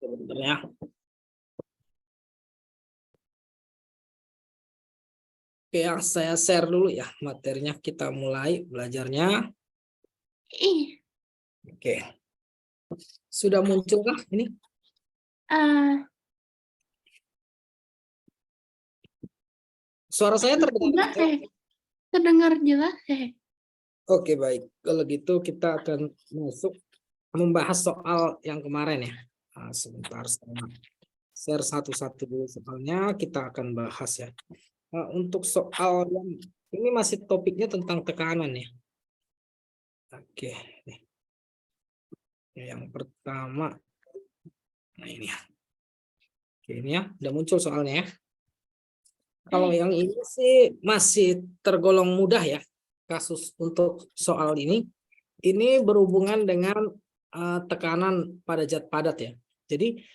Bentar ya. Oke, ya, saya share dulu ya materinya. Kita mulai belajarnya. Oke. Sudah munculkah ini? Suara saya terdengar? Terdengar jelas. Oke, baik. Kalau gitu kita akan masuk membahas soal yang kemarin ya. Sebentar, saya share satu-satu dulu soalnya, kita akan bahas ya. Untuk soal yang ini masih topiknya tentang tekanan ya. Oke, nih. Yang pertama, nah ini ya. Oke, ini ya, udah muncul soalnya ya. Kalau yang ini sih masih tergolong mudah ya, kasus untuk soal ini. Ini berhubungan dengan tekanan pada zat padat ya. Jadi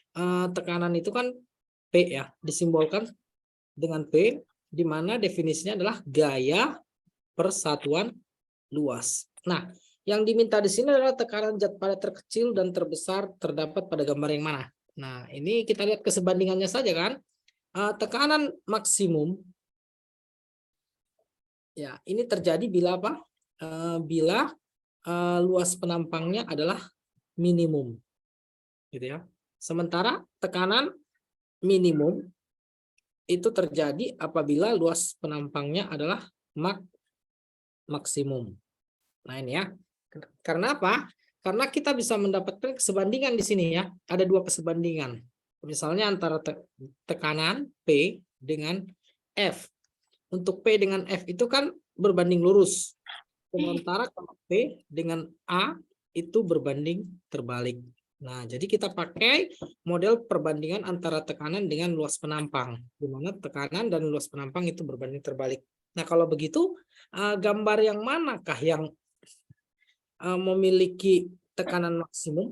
tekanan itu kan P ya, disimbolkan dengan P, di mana definisinya adalah gaya per satuan luas. Nah, yang diminta di sini adalah tekanan zat padat terkecil dan terbesar terdapat pada gambar yang mana. Nah, ini kita lihat kesebandingannya saja kan. Tekanan maksimum ya, ini terjadi bila apa? Bila luas penampangnya adalah minimum, gitu ya. Sementara tekanan minimum itu terjadi apabila luas penampangnya adalah maksimum. Nah ini ya, karena apa? Karena kita bisa mendapatkan kesebandingan di sini ya. Ada dua kesebandingan. Misalnya antara tekanan P dengan F. Untuk P dengan F itu kan berbanding lurus. Sementara kalau P dengan A itu berbanding terbalik. Nah, jadi kita pakai model perbandingan antara tekanan dengan luas penampang, di mana tekanan dan luas penampang itu berbanding terbalik. Nah, kalau begitu, gambar yang manakah yang memiliki tekanan maksimum?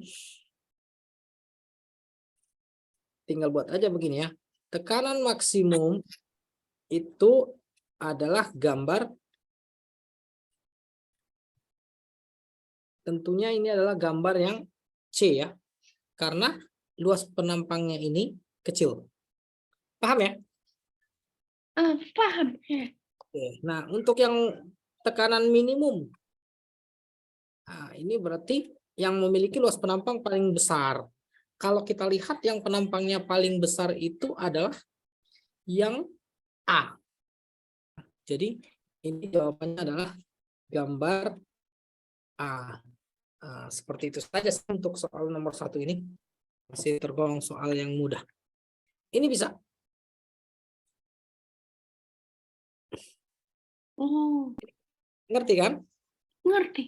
Tinggal buat aja begini ya. Tekanan maksimum itu adalah gambar, tentunya ini adalah gambar yang C ya, karena luas penampangnya ini kecil. Paham ya? Paham. Oke. Nah, untuk yang tekanan minimum, nah, ini berarti yang memiliki luas penampang paling besar. Kalau kita lihat yang penampangnya paling besar itu adalah yang A. Jadi ini jawabannya adalah gambar A. Seperti itu saja untuk soal nomor 1 ini. Masih tergolong soal yang mudah. Ini bisa. Oh, Ngerti kan? ngerti.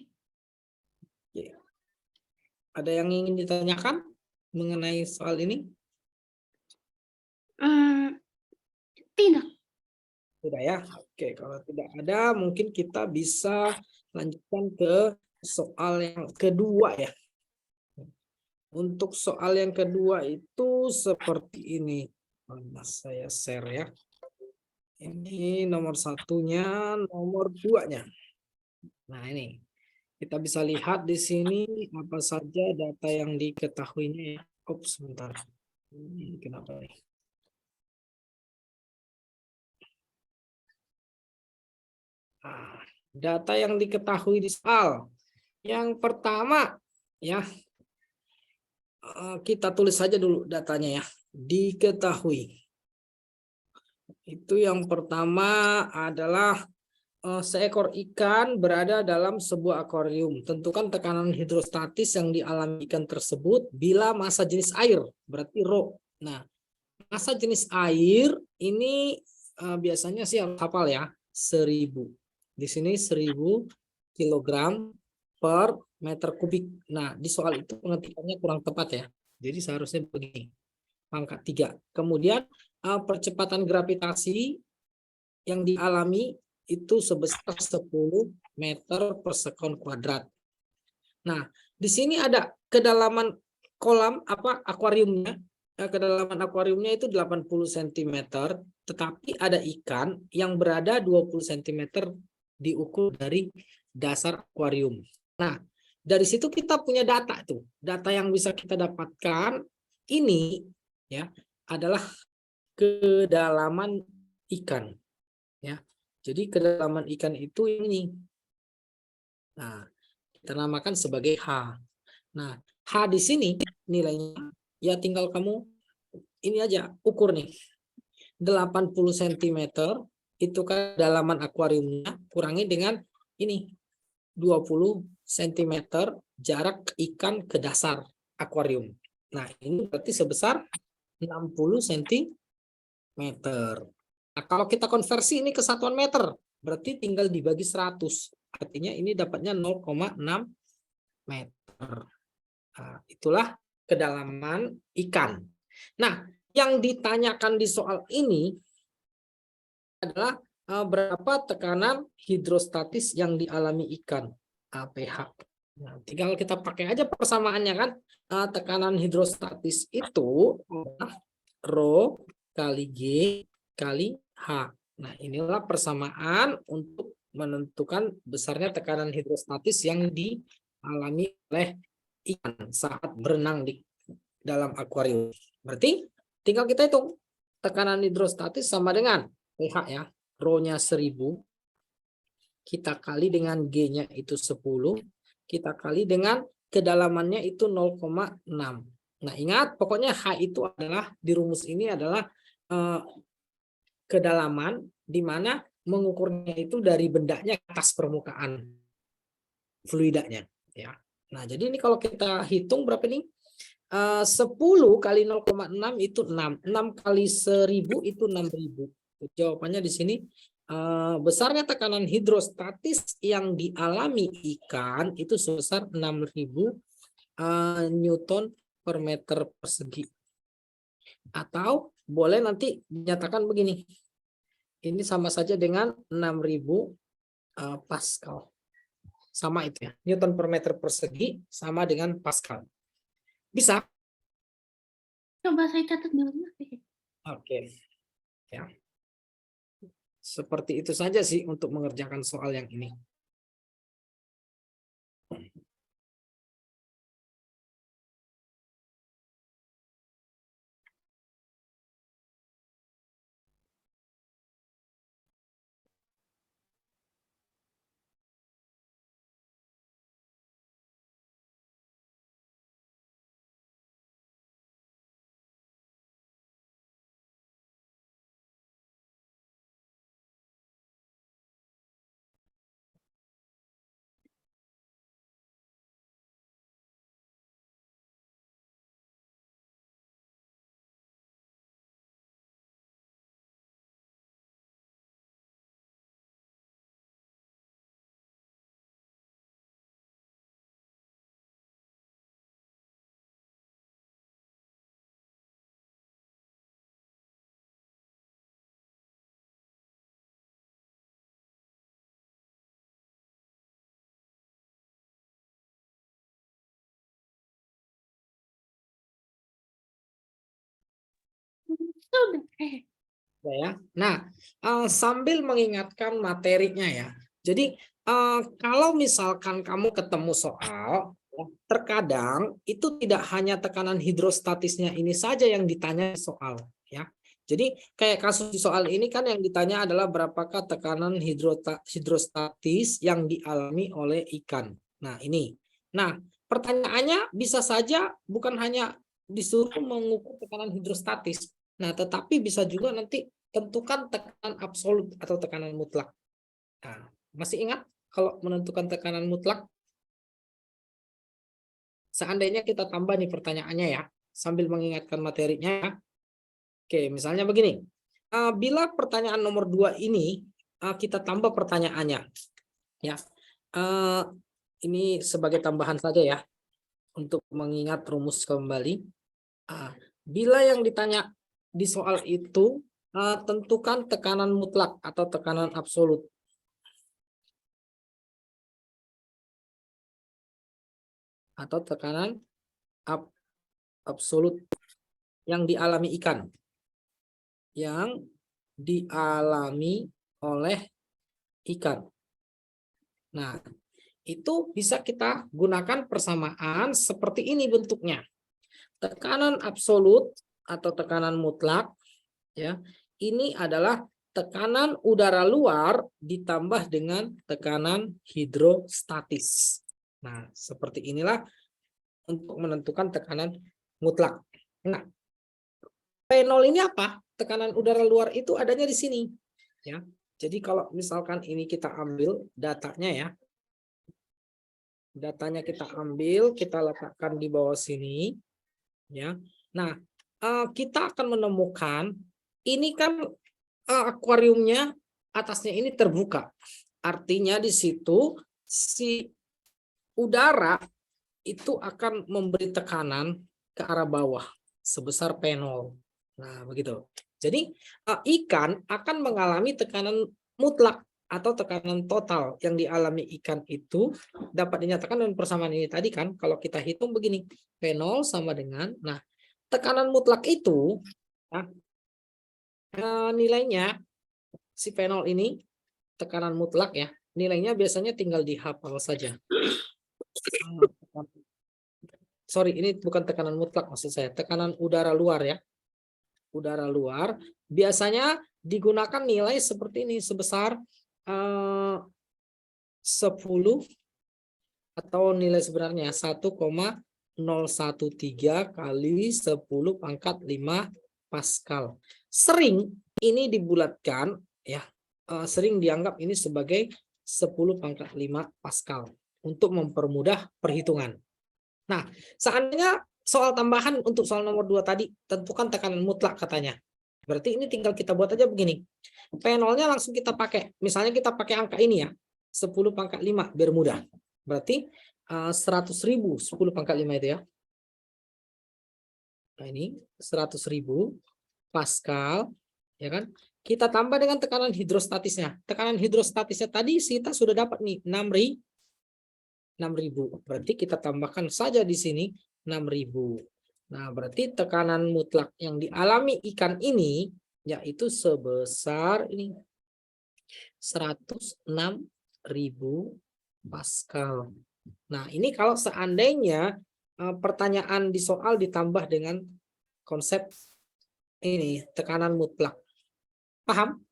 Ada yang ingin ditanyakan mengenai soal ini? Tidak. Tidak ya? Oke, kalau tidak ada mungkin kita bisa lanjutkan ke soal yang kedua ya. Untuk soal yang kedua itu seperti ini. Saya share ya. Ini nomor satunya, nomor 2-nya. Nah ini kita bisa lihat di sini apa saja data yang diketahuinya ya. Ups, sebentar. Ini kenapa nih? Data yang diketahui di soal. Yang pertama ya, kita tulis saja dulu datanya ya. Diketahui. Itu yang pertama adalah seekor ikan berada dalam sebuah akuarium. Tentukan tekanan hidrostatis yang dialami ikan tersebut bila massa jenis air, berarti rho. Nah, massa jenis air ini biasanya sih harus hafal ya, 1000. Di sini 1000 kilogram per meter kubik. Nah, di soal itu pengetikannya kurang tepat ya. Jadi seharusnya begini, pangkat 3. Kemudian percepatan gravitasi yang dialami itu sebesar 10 meter per sekon kuadrat. Nah, di sini ada kedalaman kolam akuariumnya. Kedalaman akuariumnya itu 80 cm, tetapi ada ikan yang berada 20 cm diukur dari dasar akuarium. Nah, dari situ kita punya data tuh. Data yang bisa kita dapatkan ini ya adalah kedalaman ikan ya. Jadi kedalaman ikan itu ini. Nah, kita namakan sebagai H. Nah, H di sini nilainya ya tinggal kamu ini aja ukur nih. 80 cm itu kan kedalaman akuariumnya, kurangi dengan ini 20 cm jarak ikan ke dasar akuarium. Nah, ini berarti sebesar 60 cm. Nah, kalau kita konversi ini ke satuan meter, berarti tinggal dibagi 100. Artinya ini dapatnya 0,6 meter. Nah, itulah kedalaman ikan. Nah, yang ditanyakan di soal ini adalah berapa tekanan hidrostatis yang dialami ikan, pH. Nah, tinggal kita pakai aja persamaannya kan. Tekanan hidrostatis itu adalah Rho kali G kali H. Nah, inilah persamaan untuk menentukan besarnya tekanan hidrostatis yang dialami oleh ikan saat berenang di dalam akuarium. Berarti tinggal kita hitung tekanan hidrostatis sama dengan pH ya, Rho-nya 1000, kita kali dengan G-nya itu 10, kita kali dengan kedalamannya itu 0,6. Nah, ingat pokoknya H itu adalah di rumus ini adalah kedalaman di mana mengukurnya itu dari bendanya ke atas permukaan fluidanya ya. Nah, jadi ini kalau kita hitung berapa nih? 10 kali 0,6 itu 6. 6 kali 1000 itu 6000. Jawabannya di sini besarnya tekanan hidrostatis yang dialami ikan itu sebesar 6000 Newton per meter persegi. Atau boleh nanti dinyatakan begini. Ini sama saja dengan 6000 Pascal. Sama itu ya. Newton per meter persegi sama dengan Pascal. Bisa? Coba saya catat dulu. Oke. Ya. Seperti itu saja sih untuk mengerjakan soal yang ini. Sudah. Ya. Nah, sambil mengingatkan materinya ya. Jadi kalau misalkan kamu ketemu soal, terkadang itu tidak hanya tekanan hidrostatisnya ini saja yang ditanya soal, ya. Jadi kayak kasus di soal ini kan yang ditanya adalah berapakah tekanan hidrostatis yang dialami oleh ikan. Nah, ini. Nah, pertanyaannya bisa saja bukan hanya disuruh mengukur tekanan hidrostatis. Nah, tetapi bisa juga nanti tentukan tekanan absolut atau tekanan mutlak. Nah, masih ingat kalau menentukan tekanan mutlak? Seandainya kita tambah nih pertanyaannya ya, sambil mengingatkan materinya. Oke, misalnya begini. Bila pertanyaan nomor 2 ini kita tambah pertanyaannya. Ya. Ini sebagai tambahan saja ya untuk mengingat rumus kembali. Bila yang ditanya di soal itu tentukan tekanan mutlak atau tekanan absolut. Atau tekanan absolut yang dialami ikan. Yang dialami oleh ikan. Nah, itu bisa kita gunakan persamaan seperti ini bentuknya. Tekanan absolut atau tekanan mutlak ya. Ini adalah tekanan udara luar ditambah dengan tekanan hidrostatis. Nah, seperti inilah untuk menentukan tekanan mutlak. Nah, P0 ini apa? Tekanan udara luar itu adanya di sini. Ya. Jadi kalau misalkan ini kita ambil datanya ya. Datanya kita ambil, kita letakkan di bawah sini. Ya. Nah, kita akan menemukan ini kan akuariumnya atasnya ini terbuka. Artinya di situ si udara itu akan memberi tekanan ke arah bawah sebesar P0. Nah, begitu. Jadi ikan akan mengalami tekanan mutlak atau tekanan total yang dialami ikan itu dapat dinyatakan dengan persamaan ini tadi kan. Kalau kita hitung begini, P0 sama dengan, nah tekanan mutlak itu ya, nilainya si P0 ini tekanan mutlak ya, nilainya biasanya tinggal dihafal saja. Sorry, ini bukan tekanan mutlak maksud saya, tekanan udara luar ya. Udara luar biasanya digunakan nilai seperti ini sebesar 10 atau nilai sebenarnya 1,013 kali 10 pangkat 5 Pascal. Sering ini dibulatkan ya, sering dianggap ini sebagai 10 pangkat 5 Pascal untuk mempermudah perhitungan. Nah, seandainya soal tambahan untuk soal nomor 2 tadi, tentukan tekanan mutlak katanya. Berarti ini tinggal kita buat aja begini. P0-nya langsung kita pakai. Misalnya kita pakai angka ini ya, 10 pangkat 5 biar mudah. Berarti 100.000, 10 pangkat 5 itu ya. Nah ini 100.000 Pascal, ya kan? Kita tambah dengan tekanan hidrostatisnya. Tekanan hidrostatisnya tadi kita sudah dapat nih 6.000. Berarti kita tambahkan saja di sini 6.000. Nah, berarti tekanan mutlak yang dialami ikan ini yaitu sebesar ini 106.000 Pascal. Nah, ini kalau seandainya pertanyaan di soal ditambah dengan konsep ini tekanan mutlak. Paham?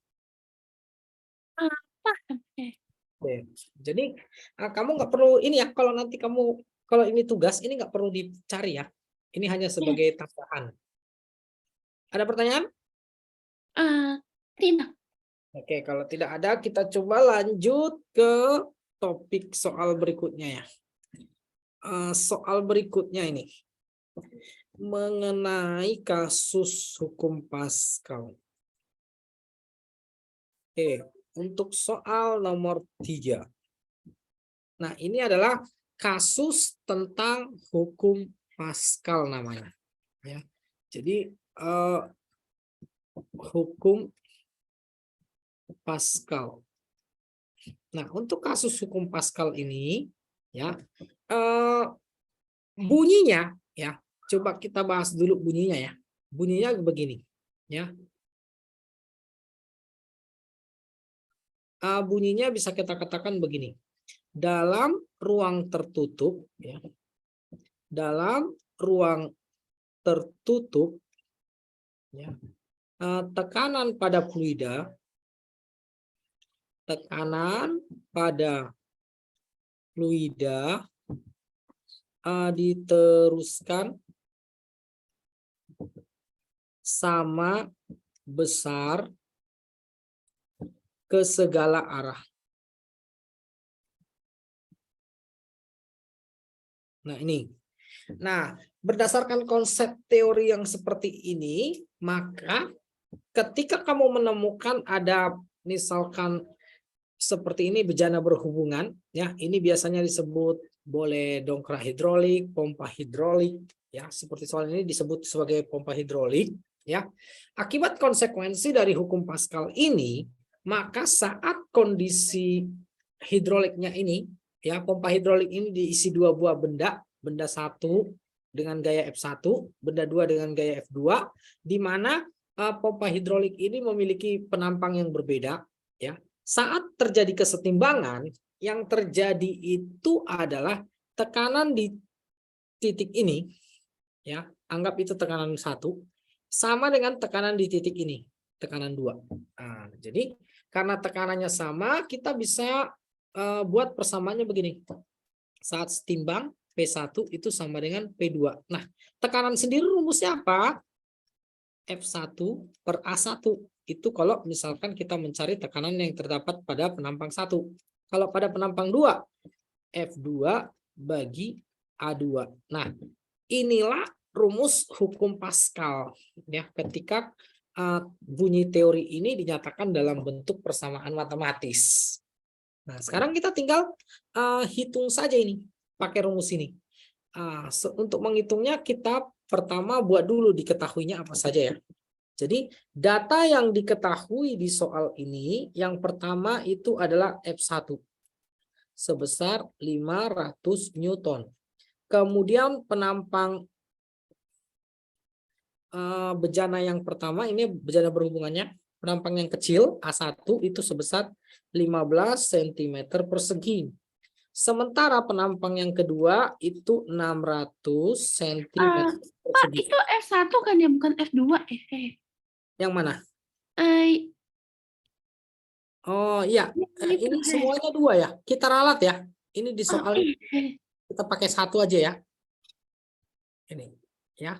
Paham. Oke. Jadi kamu nggak perlu ini ya, kalau nanti kamu kalau ini tugas ini nggak perlu dicari ya. Ini hanya sebagai tambahan. Ada pertanyaan? Tidak. Oke, kalau tidak ada kita coba lanjut ke topik soal berikutnya ya. Soal berikutnya ini mengenai kasus hukum Pascal. Oke, untuk soal nomor 3. Nah, ini adalah kasus tentang hukum Pascal namanya. Ya. Jadi hukum Pascal. Nah, untuk kasus hukum Pascal ini, ya bunyinya, ya coba kita bahas dulu bunyinya ya. Bunyinya begini, ya. Bunyinya bisa kita katakan begini. Dalam ruang tertutup, ya. Dalam ruang tertutup, ya, tekanan pada fluida diteruskan sama besar ke segala arah. Nah, ini. Nah, berdasarkan konsep teori yang seperti ini, maka ketika kamu menemukan ada misalkan seperti ini bejana berhubungan, ya, ini biasanya disebut boleh dongkrak hidrolik, pompa hidrolik, ya, seperti soal ini disebut sebagai pompa hidrolik, ya. Akibat konsekuensi dari hukum Pascal ini, maka saat kondisi hidroliknya ini, ya, pompa hidrolik ini diisi dua buah benda, benda satu dengan gaya F1, benda dua dengan gaya F2, di mana pompa hidrolik ini memiliki penampang yang berbeda, ya. Saat terjadi kesetimbangan, yang terjadi itu adalah tekanan di titik ini, ya, anggap itu tekanan 1 sama dengan tekanan di titik ini, tekanan 2. Nah, jadi karena tekanannya sama, kita bisa buat persamaannya begini. Saat setimbang P1 itu sama dengan P2. Nah, tekanan sendiri rumusnya apa? F1 per A1. Itu kalau misalkan kita mencari tekanan yang terdapat pada penampang 1. Kalau pada penampang 2, F2 bagi A2. Nah, inilah rumus hukum Pascal ya, ketika bunyi teori ini dinyatakan dalam bentuk persamaan matematis. Nah, sekarang kita tinggal hitung saja ini pakai rumus ini. Untuk menghitungnya kita pertama buat dulu diketahuinya apa saja ya. Jadi data yang diketahui di soal ini yang pertama itu adalah F1 sebesar 500 Newton. Kemudian penampang bejana yang pertama ini bejana berhubungannya, penampang yang kecil A1 itu sebesar 15 cm persegi. Sementara penampang yang kedua itu 600 cm Pak, persegi. itu F1 kan ya, bukan F2 Yang mana? Eh, Oh iya, itu, ini semuanya 2 ya. Kita ralat ya. Ini di soal kita pakai 1 aja ya. Ini ya.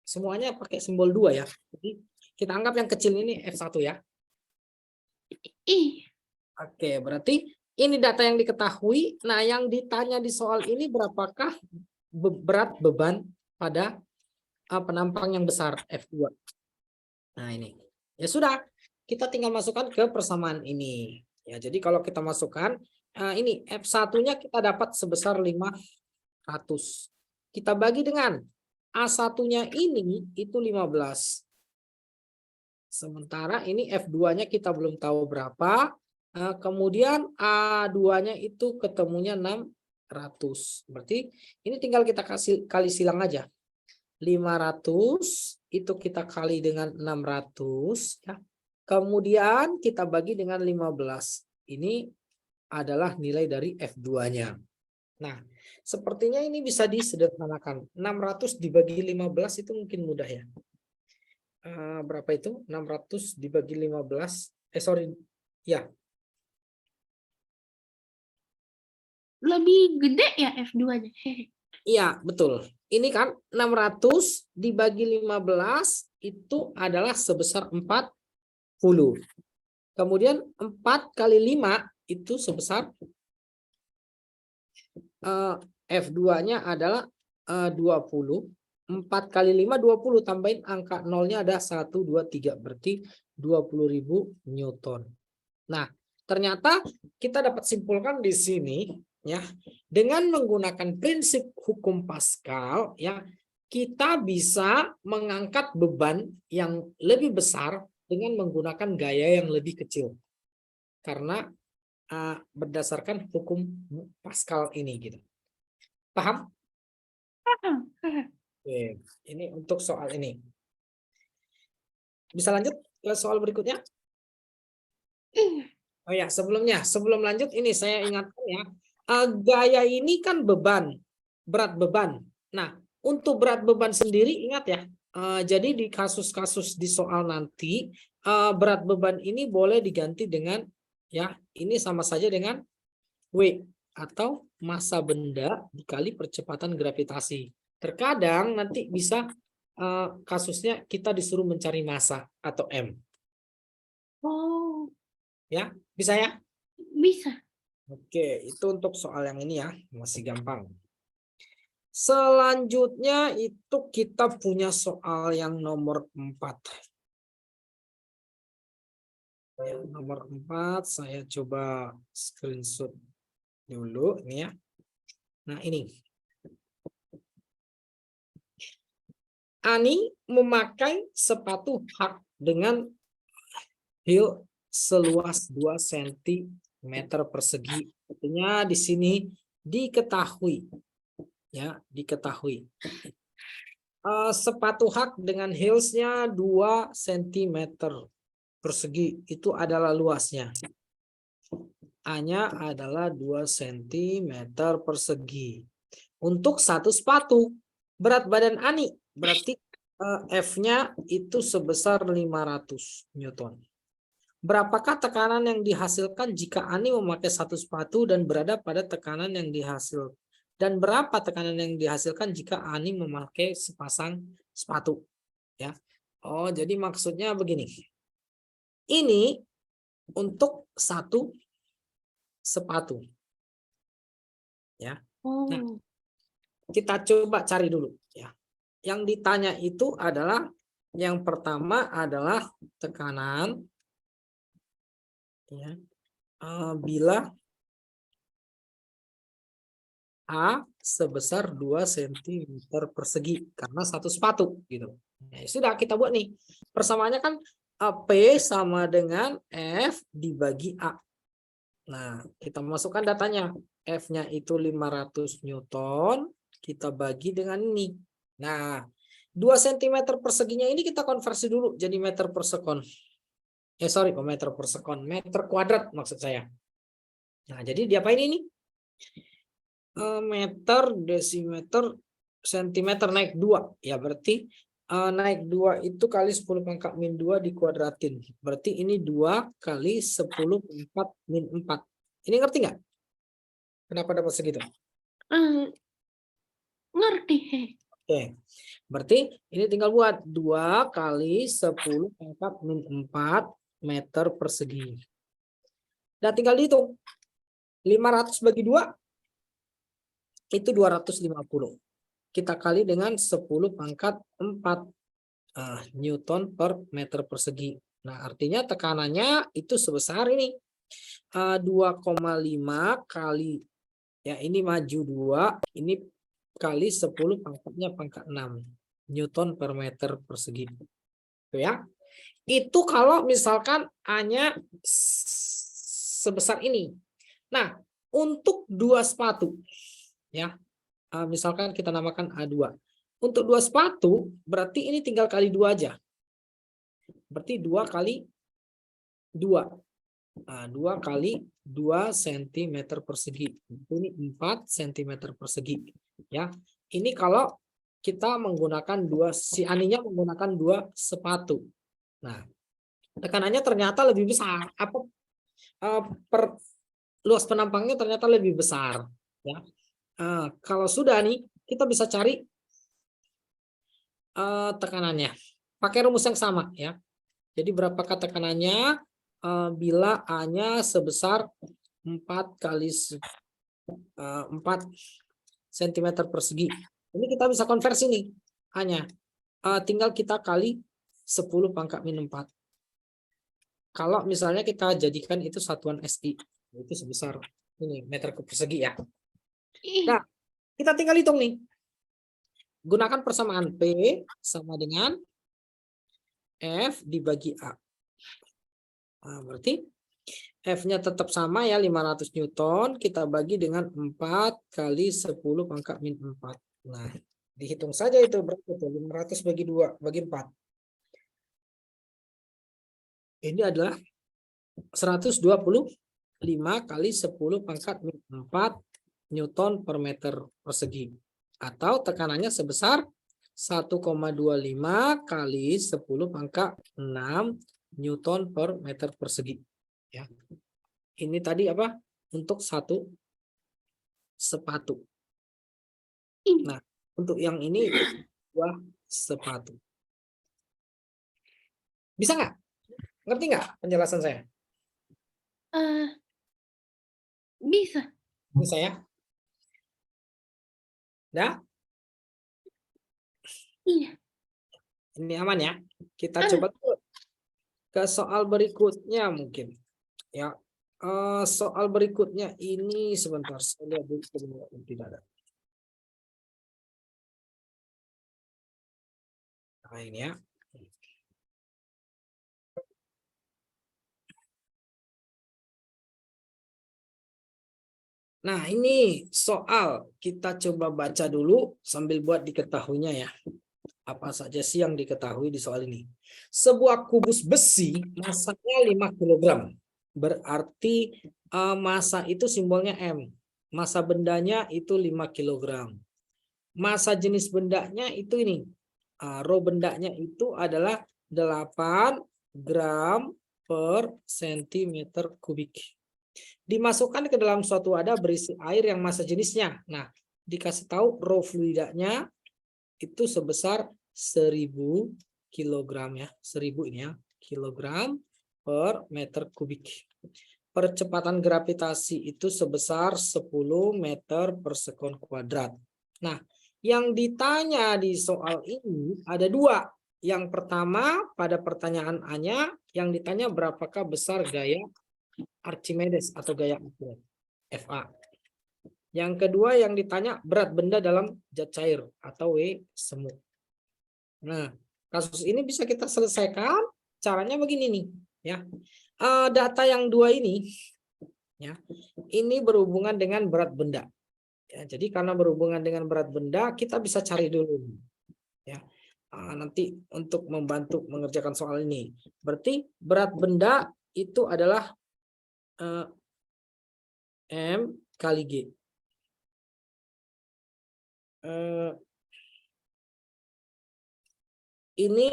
Semuanya pakai simbol 2 ya. Jadi kita anggap yang kecil ini F1 ya. Oke, berarti ini data yang diketahui. Nah, yang ditanya di soal ini berapakah berat beban pada penampang yang besar F2. Nah, ini. Ya sudah, kita tinggal masukkan ke persamaan ini. Ya, jadi kalau kita masukkan ini F1-nya kita dapat sebesar 500. Kita bagi dengan A1-nya ini itu 15. Sementara ini F2-nya kita belum tahu berapa. Kemudian A2-nya itu ketemunya 600. Berarti ini tinggal kita kali silang aja. 500 itu kita kali dengan 600 ya. Kemudian kita bagi dengan 15. Ini adalah nilai dari F2-nya. Nah, sepertinya ini bisa disederhanakan. 600 dibagi 15 itu mungkin mudah ya. Berapa itu? 600 dibagi 15. Ya. Lebih gede ya F2-nya. Iya, betul. Ini kan 600 dibagi 15 itu adalah sebesar 40. Kemudian 4 kali 5 itu sebesar F2-nya adalah 20. 4 kali 5 20, tambahin angka nolnya ada 1 2 3, berarti 20.000 Newton. Nah, ternyata kita dapat simpulkan di sini ya, dengan menggunakan prinsip hukum Pascal ya, kita bisa mengangkat beban yang lebih besar dengan menggunakan gaya yang lebih kecil. Karena berdasarkan hukum Pascal ini gitu. Paham? Oke, ini untuk soal ini. Bisa lanjut ke soal berikutnya? Oh ya, sebelum lanjut ini saya ingatkan ya, gaya ini kan beban, berat beban. Nah, untuk berat beban sendiri ingat ya, jadi di kasus-kasus di soal nanti berat beban ini boleh diganti dengan ya, ini sama saja dengan W atau massa benda dikali percepatan gravitasi. Terkadang nanti bisa kasusnya kita disuruh mencari massa atau M. Oh, Ya, bisa ya? bisa. Oke, itu untuk soal yang ini ya, masih gampang. Selanjutnya itu kita punya soal yang nomor 4. Yang nomor 4 saya coba screenshot dulu ini ya. Nah, ini. Ani memakai sepatu hak dengan heel seluas 2 cm persegi. Artinya di sini diketahui ya, diketahui. Sepatu hak dengan heelsnya 2 cm persegi itu adalah luasnya. A-nya adalah 2 cm persegi. Untuk satu sepatu. Berat badan Ani berarti F-nya itu sebesar 500 Newton. Berapakah tekanan yang dihasilkan jika Ani memakai satu sepatu dan berada pada tekanan yang dihasilkan? Dan berapa tekanan yang dihasilkan jika Ani memakai sepasang sepatu? Ya. Oh, jadi maksudnya begini. Ini untuk satu sepatu. Ya. Nah, Oh. kita coba cari dulu ya. Yang ditanya itu adalah yang pertama adalah tekanan ya. Bila A sebesar 2 cm persegi karena satu sepatu gitu. Ya, sudah kita buat nih. Persamaannya kan P sama dengan F dibagi A. Nah, kita masukkan datanya. F-nya itu 500 Newton, kita bagi dengan ini. Nah, 2 cm perseginya ini kita konversi dulu jadi meter per sekon. Sorry, meter per sekon, meter kuadrat maksud saya. Nah, jadi diapain ini? Meter, desimeter, sentimeter naik 2. Ya, berarti naik 2 itu kali 10 pangkat min 2 dikuadratin. Berarti ini 2 kali 10 pangkat min 4. Ini ngerti nggak? Kenapa dapat segitu? Ngerti. Oke. Berarti ini tinggal buat 2 kali 10 pangkat min 4 meter persegi. Dan tinggal dihitung. 500 bagi 2 itu 250. Kita kali dengan 10 pangkat 4 Newton per meter persegi. Nah, artinya tekanannya itu sebesar ini. 2,5 kali, ya ini maju 2, ini kali 10 pangkatnya pangkat 6 Newton per meter persegi. Itu ya. Itu kalau misalkan A-nya sebesar ini. Nah, untuk 2 sepatu, ya, misalkan kita namakan A2. Untuk 2 sepatu, berarti ini tinggal kali 2 aja. Berarti 2 kali 2. 2 kali 2 cm persegi. Ini 4 cm persegi. Ya, ini kalau kita menggunakan si Aninya menggunakan 2 sepatu. Nah, tekanannya ternyata lebih besar. Luas penampangnya ternyata lebih besar. Ya, kalau sudah nih, kita bisa cari tekanannya. Pakai rumus yang sama ya. Jadi berapakah tekanannya bila A-nya sebesar 4 kali 4 cm persegi. Ini kita bisa konversi nih A-nya. Tinggal kita kali 10 pangkat min 4. Kalau misalnya kita jadikan itu satuan SI, itu sebesar ini meter persegi ya. Nah, kita tinggal hitung nih. Gunakan persamaan P sama dengan F dibagi A. Nah, berarti F-nya tetap sama ya 500 Newton, kita bagi dengan 4 kali 10 pangkat min 4. Nah, dihitung saja itu berapa tuh? 500 bagi 2 bagi 4. Ini adalah 125 kali 10 pangkat min 4 Newton per meter persegi. Atau tekanannya sebesar 1,25 kali 10 pangkat 6 Newton per meter persegi. Ya. Ini tadi apa? Untuk satu sepatu. Nah, untuk yang ini 2 sepatu. Bisa nggak? Ngerti nggak penjelasan saya? Bisa. Bisa ya? Dah? Iya. Ini aman ya? Kita coba ke soal berikutnya mungkin. Ya. Soal berikutnya ini sebentar. Saya lihat dulu tidak ada. Nah, ini ya. Nah, ini soal kita coba baca dulu sambil buat diketahuinya ya. Apa saja sih yang diketahui di soal ini? Sebuah kubus besi masanya 5 kg. Berarti massa itu simbolnya M. Massa bendanya itu 5 kg. massa jenis bendanya itu ini. Rho bendanya itu adalah 8 gram per sentimeter kubik. Dimasukkan ke dalam suatu wadah berisi air yang massa jenisnya. Nah, dikasih tahu rho fluidanya itu sebesar 1000 kilogram ya. 1000 ini ya, kilogram per meter kubik. Percepatan gravitasi itu sebesar 10 meter per sekon kuadrat. Nah, yang ditanya di soal ini ada dua. Yang pertama pada pertanyaan A-nya yang ditanya berapakah besar gaya Archimedes atau gaya FA. Yang kedua yang ditanya berat benda dalam zat cair atau W semu. Nah, kasus ini bisa kita selesaikan caranya begini nih, ya. Data yang dua ini, ya, ini berhubungan dengan berat benda. Ya, jadi karena berhubungan dengan berat benda, kita bisa cari dulu, ya. Nanti untuk membantu mengerjakan soal ini, berarti berat benda itu adalah M kali G. Ini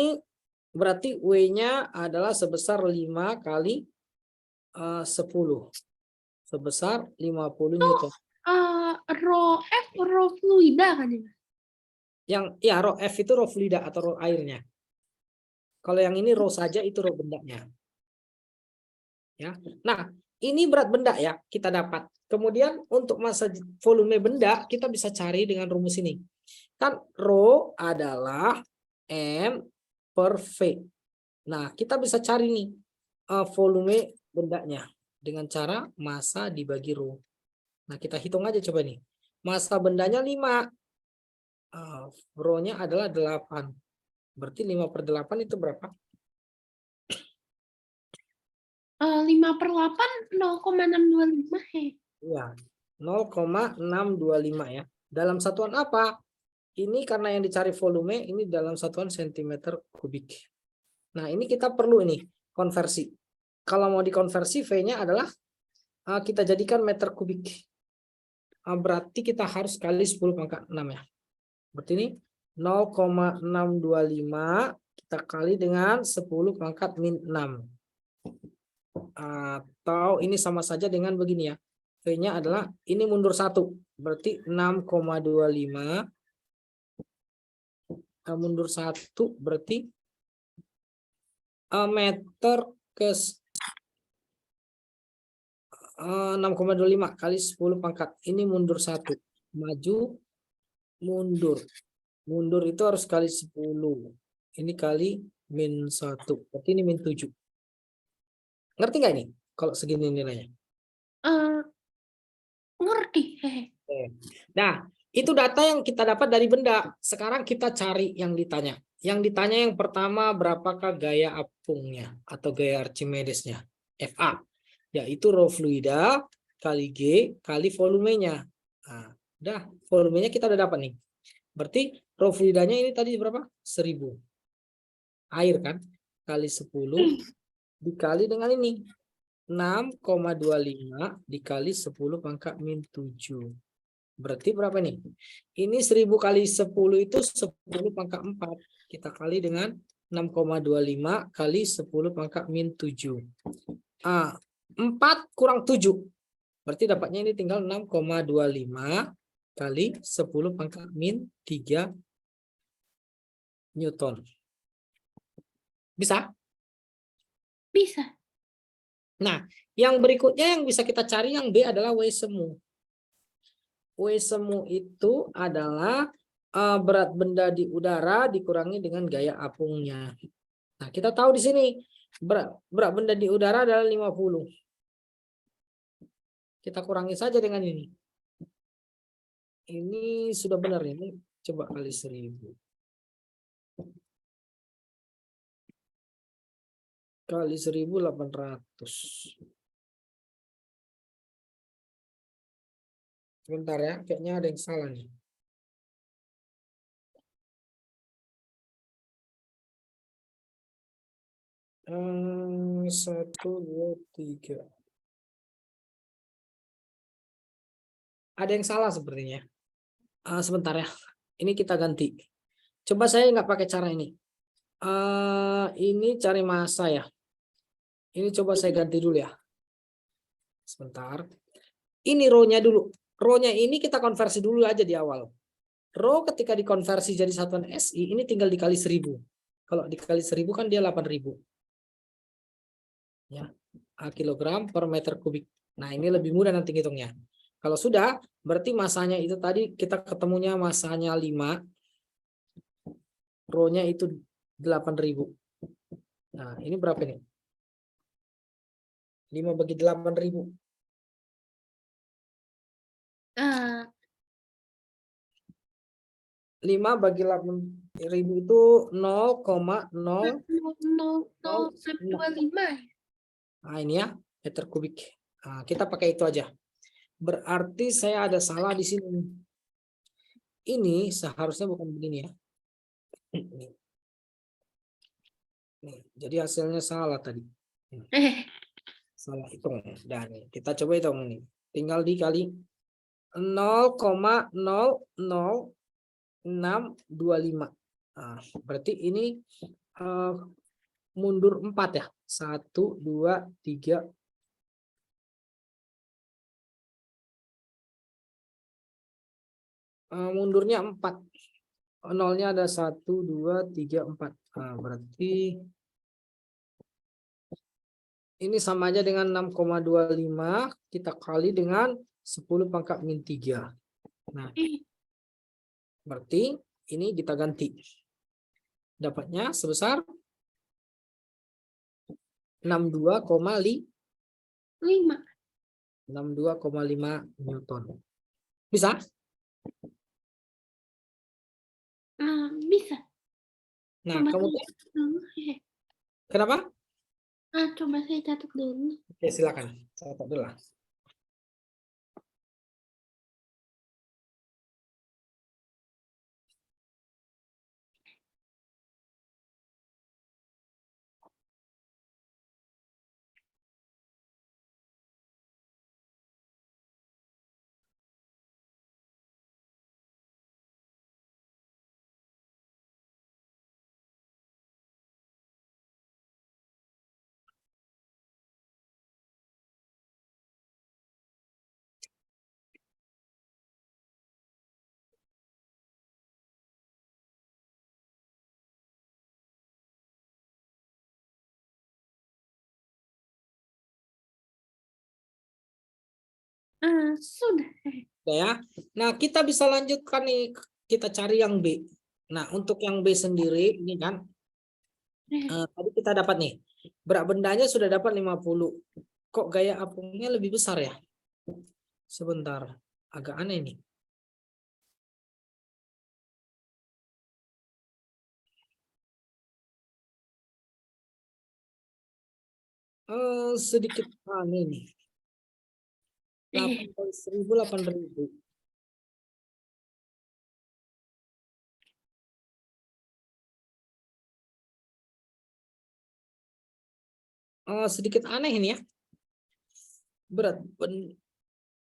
berarti W-nya adalah sebesar 5 kali 10. Sebesar 50 Newton. Rho F, rho fluida kan ya? Yang ya rho F itu rho fluida atau rho airnya. Kalau yang ini rho saja itu rho bendanya. Ya. Nah, ini berat benda ya kita dapat. Kemudian untuk massa volume benda kita bisa cari dengan rumus ini. Kan rho adalah M per V. Nah, kita bisa cari nih volume bendanya dengan cara massa dibagi rho. Nah, kita hitung aja coba nih. Massa bendanya 5. Rho-nya adalah 8. Berarti 5/8 itu berapa? 5/8 0,625 he. Iya, 0,625 ya. Dalam satuan apa? Ini karena yang dicari volume ini dalam satuan sentimeter kubik. Nah, ini kita perlu ini konversi. Kalau mau dikonversi V-nya adalah kita jadikan meter kubik. Berarti kita harus kali 10⁻6 ya. Berarti ini 0,625 kita kali dengan 10⁻⁻6. Atau ini sama saja dengan begini ya. V-nya adalah ini mundur 1. Berarti 6,25 mundur 1 berarti meter ke 6,25 kali 10⁻. Ini mundur 1. Maju, mundur. Mundur itu harus kali 10. Ini kali -1. Berarti ini -7. Ngerti nggak ini? Kalau segini nilainya. Ngerti hehe. Nah, itu data yang kita dapat dari benda. Sekarang kita cari yang ditanya. Yang ditanya yang pertama berapakah gaya apungnya atau gaya Archimedesnya? FA. Yaitu rho fluida kali G kali volumenya. Nah, udah volumenya kita udah dapat nih. Berarti rho fluidanya ini tadi berapa? 1000. Air kan? Kali 10 dikali dengan ini. 6,25 dikali 10⁻⁷. Berarti berapa nih? Ini 1000 kali 10 itu 10⁻4. Kita kali dengan 6,25 kali 10⁻⁷. 4 kurang 7. Berarti dapatnya ini tinggal 6,25 kali 10⁻⁻3 Newton. Bisa? Bisa. Nah, yang berikutnya yang bisa kita cari yang B adalah W semu. W semu itu adalah berat benda di udara dikurangi dengan gaya apungnya. Nah, kita tahu di sini berat benda di udara adalah 50. Kita kurangi saja dengan ini. Ini sudah benar ini. Coba kali 1000. Kali 1800. Sebentar ya, kayaknya ada yang salah nih. Satu, dua, tiga. Ada yang salah sepertinya. Sebentar ya. Ini kita ganti. Coba saya nggak pakai cara ini. Ini cari massa ya. Ini coba saya ganti dulu ya. Sebentar. Ini row-nya dulu. Row-nya ini kita konversi dulu aja di awal. Row ketika dikonversi jadi satuan SI, ini tinggal dikali 1000. Kalau dikali 1000 kan dia 8000. Ya, kilogram per meter kubik. Nah, ini lebih mudah nanti hitungnya. Kalau sudah, berarti masanya itu tadi kita ketemunya masanya 5. Row-nya itu 8000. Nah, ini berapa nih? 5 bagi 8000. 5 bagi 8000 itu 0,0. 0,025 ya. Nah, ini ya, meter kubik. Nah, kita pakai itu aja. Berarti saya ada salah di sini. Ini seharusnya bukan begini ya. Nih, jadi hasilnya salah tadi. Salah hitung. Dan kita coba hitung nih. Tinggal dikali 0,00625. Nah, berarti ini mundur 4 ya. 1, 2, 3. Mundurnya 4. Nolnya ada 1, 2, 3, 4. Nah, berarti ini sama aja dengan 6,25 kita kali dengan 10 pangkat min 3. Nah, berarti ini kita ganti. Dapatnya sebesar 62,5 Newton. Bisa? Bisa. Nah, Coba kemudian saya catat dulu. kenapa? Coba saya catat dulu. Oke, silakan. Catat dulu lah. Sudah. Ya. Nah, kita bisa lanjutkan nih. Kita cari yang B. Nah, untuk yang B sendiri ini kan tadi kita dapat nih. Berat bendanya sudah dapat 50. Kok gaya apungnya lebih besar ya? Sebentar. Agak aneh nih. Sedikit aneh nih. 8.000, 8.000. Sedikit aneh ini ya.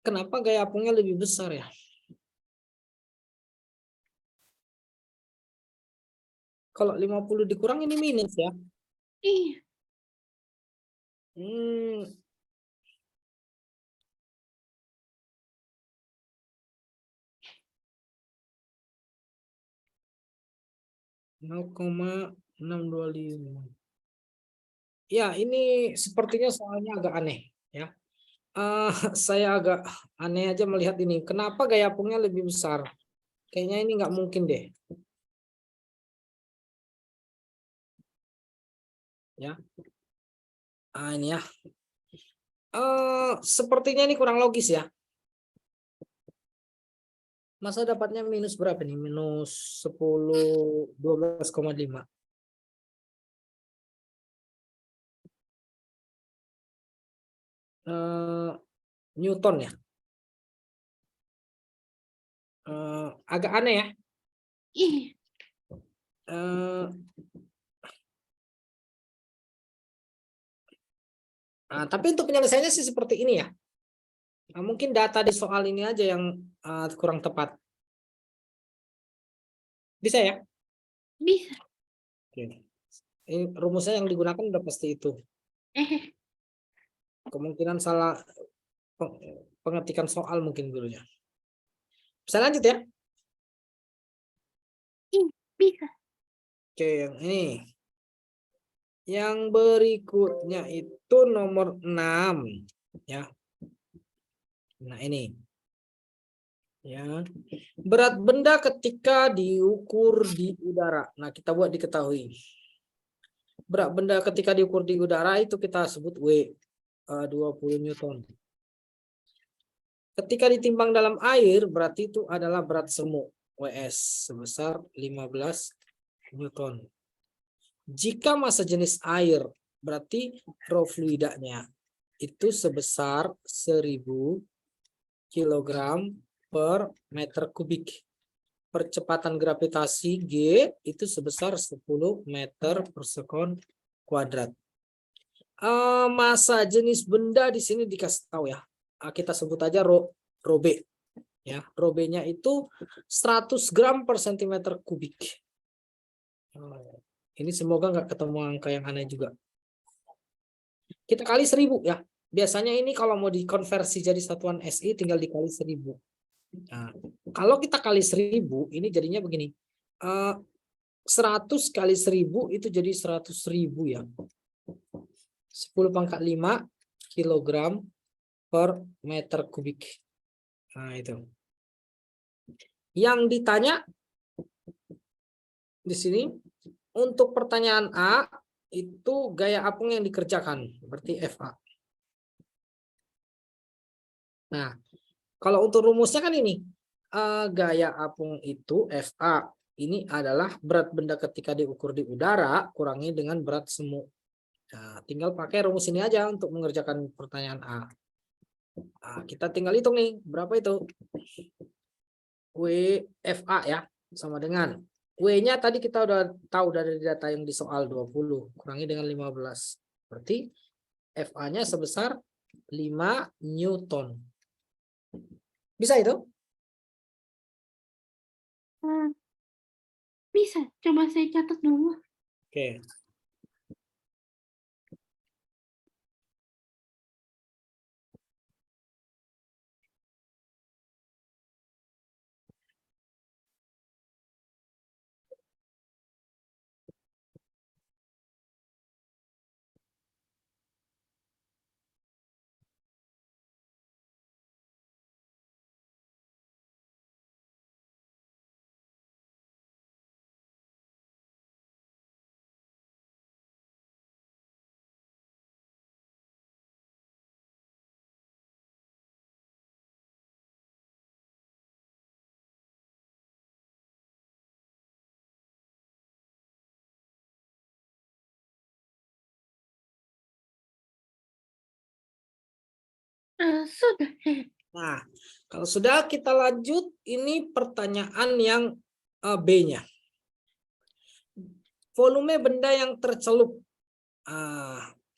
Kenapa gaya apungnya lebih besar ya? Kalau 50 dikurang ini minus ya. Iya. Hmm. Nol koma 625. Ya, ini sepertinya soalnya agak aneh ya. Saya agak aneh aja melihat ini. Kenapa gaya apungnya lebih besar? Kayaknya ini nggak mungkin deh. Ya. Ini ya. Sepertinya ini kurang logis ya. Masa dapatnya minus berapa nih? Minus 10, 12,5. Newton ya. Agak aneh ya. Iya. Tapi untuk penyelesaiannya sih seperti ini ya. Mungkin data di soal ini aja yang kurang tepat. Bisa ya? Bisa. Oke. Ini rumusnya yang digunakan udah pasti itu. Eh, Kemungkinan salah pengetikan soal mungkin gurunya. Bisa lanjut ya? bisa. Oke, yang ini. Yang berikutnya itu nomor 6 ya. Nah, ini. Ya. Berat benda ketika diukur di udara. Nah, kita buat diketahui. Berat benda ketika diukur di udara itu kita sebut W, 20 Newton. Ketika ditimbang dalam air berarti itu adalah berat semu, WS, sebesar 15 Newton. Jika massa jenis air berarti rho fluidanya itu sebesar 1000 kg per meter kubik. Percepatan gravitasi G itu sebesar 10 meter per sekon kuadrat. Massa jenis benda di sini dikasih tahu ya. Kita sebut aja rho B. Ya, rho B-nya itu 100 gram per centimeter kubik. Ini semoga nggak ketemu angka yang aneh juga. Kita kali 1000 ya. Biasanya ini kalau mau dikonversi jadi satuan SI tinggal dikali 1000. Nah, kalau kita kali 1000 ini jadinya begini. 100 kali 1000 itu jadi 100.000 ya. 10⁵ kilogram per meter kubik. Nah, itu. Yang ditanya di sini untuk pertanyaan A itu gaya apung yang dikerjakan, berarti FA. Nah, kalau untuk rumusnya kan ini, gaya apung itu FA ini adalah berat benda ketika diukur di udara kurangi dengan berat semu. Nah, tinggal pakai rumus ini aja untuk mengerjakan pertanyaan A. Nah, kita tinggal hitung nih, berapa itu? WFA ya, sama dengan W-nya tadi kita udah tahu dari data yang di soal 20, kurangi dengan 15. Berarti FA-nya sebesar 5 Newton. Bisa itu? Bisa. Coba saya catat dulu. Oke. Sudah. Nah, kalau sudah kita lanjut, ini pertanyaan yang B-nya. Volume benda yang tercelup.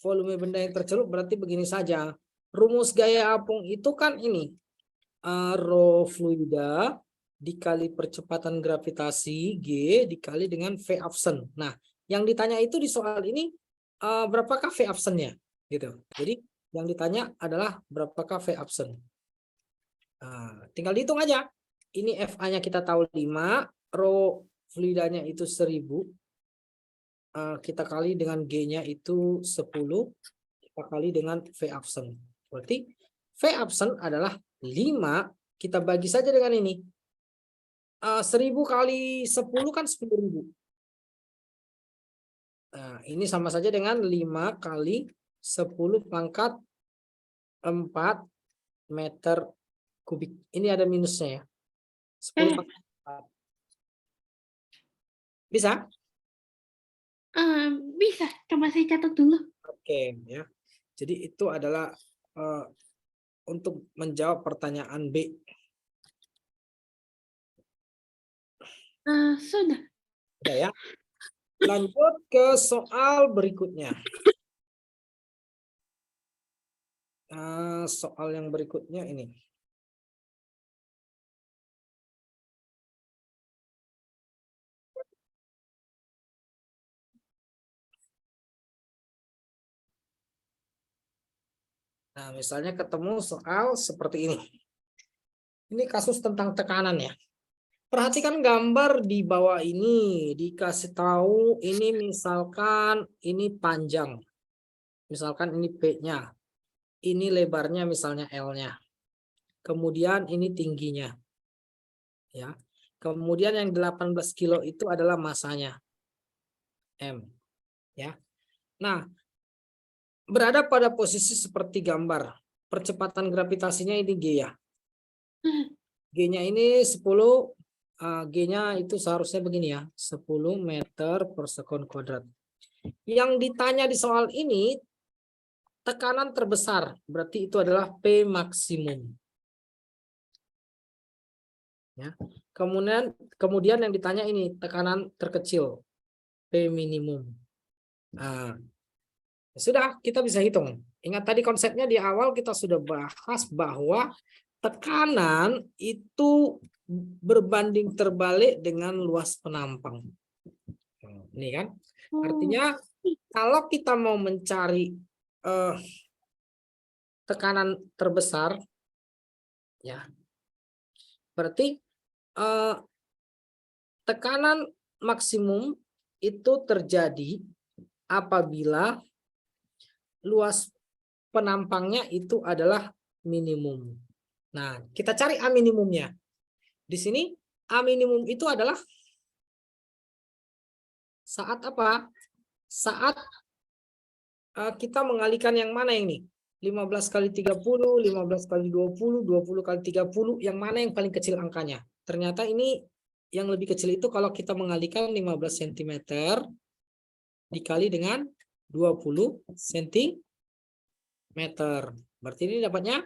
Volume benda yang tercelup berarti begini saja. Rumus gaya apung itu kan ini. Rho fluida dikali percepatan gravitasi G dikali dengan V absen. Nah, yang ditanya itu di soal ini berapakah V absennya? Gitu. Jadi yang ditanya adalah berapakah V absen. Tinggal dihitung aja. Ini FA-nya kita tahu 5, rho fluidanya itu 1000. Kita kali dengan G-nya itu 10, kita kali dengan V absen. Berarti V absen adalah 5, kita bagi saja dengan ini. 1000 kali 10 kan 10.000. Nah, ini sama saja dengan 5 kali 10⁴ meter kubik. Ini ada minusnya ya. 10 pangkat 4. Bisa? Bisa. Coba saya catat dulu. Oke, ya. Jadi itu adalah untuk menjawab pertanyaan B. Sudah. Sudah ya. Lanjut ke soal berikutnya. Soal yang berikutnya ini. Nah, misalnya ketemu soal seperti ini. Ini kasus tentang tekanan ya. Perhatikan gambar di bawah ini. Dikasih tahu ini misalkan ini panjang. Misalkan ini P-nya. Ini lebarnya misalnya L-nya. Kemudian ini tingginya. Ya. Kemudian yang 18 kilo itu adalah masanya. M. Ya. Nah, berada pada posisi seperti gambar. Percepatan gravitasinya ini G ya. G-nya ini 10, G-nya itu seharusnya begini ya, 10 meter per sekon kuadrat. Yang ditanya di soal ini, tekanan terbesar, berarti itu adalah P maksimum. Ya. Kemudian yang ditanya ini, tekanan terkecil, P minimum. Nah, sudah, kita bisa hitung. Ingat tadi konsepnya di awal kita sudah bahas bahwa tekanan itu berbanding terbalik dengan luas penampang. Ini kan, artinya kalau kita mau mencari tekanan terbesar, ya, berarti tekanan maksimum itu terjadi apabila luas penampangnya itu adalah minimum. Nah, kita cari A minimumnya. Di sini A minimum itu adalah saat apa? Saat kita mengalihkan yang mana ini? 15 kali 30, 15 kali 20, 20 kali 30, yang mana yang paling kecil angkanya? Ternyata ini yang lebih kecil itu kalau kita mengalihkan 15 cm dikali dengan 20 cm. Berarti ini dapatnya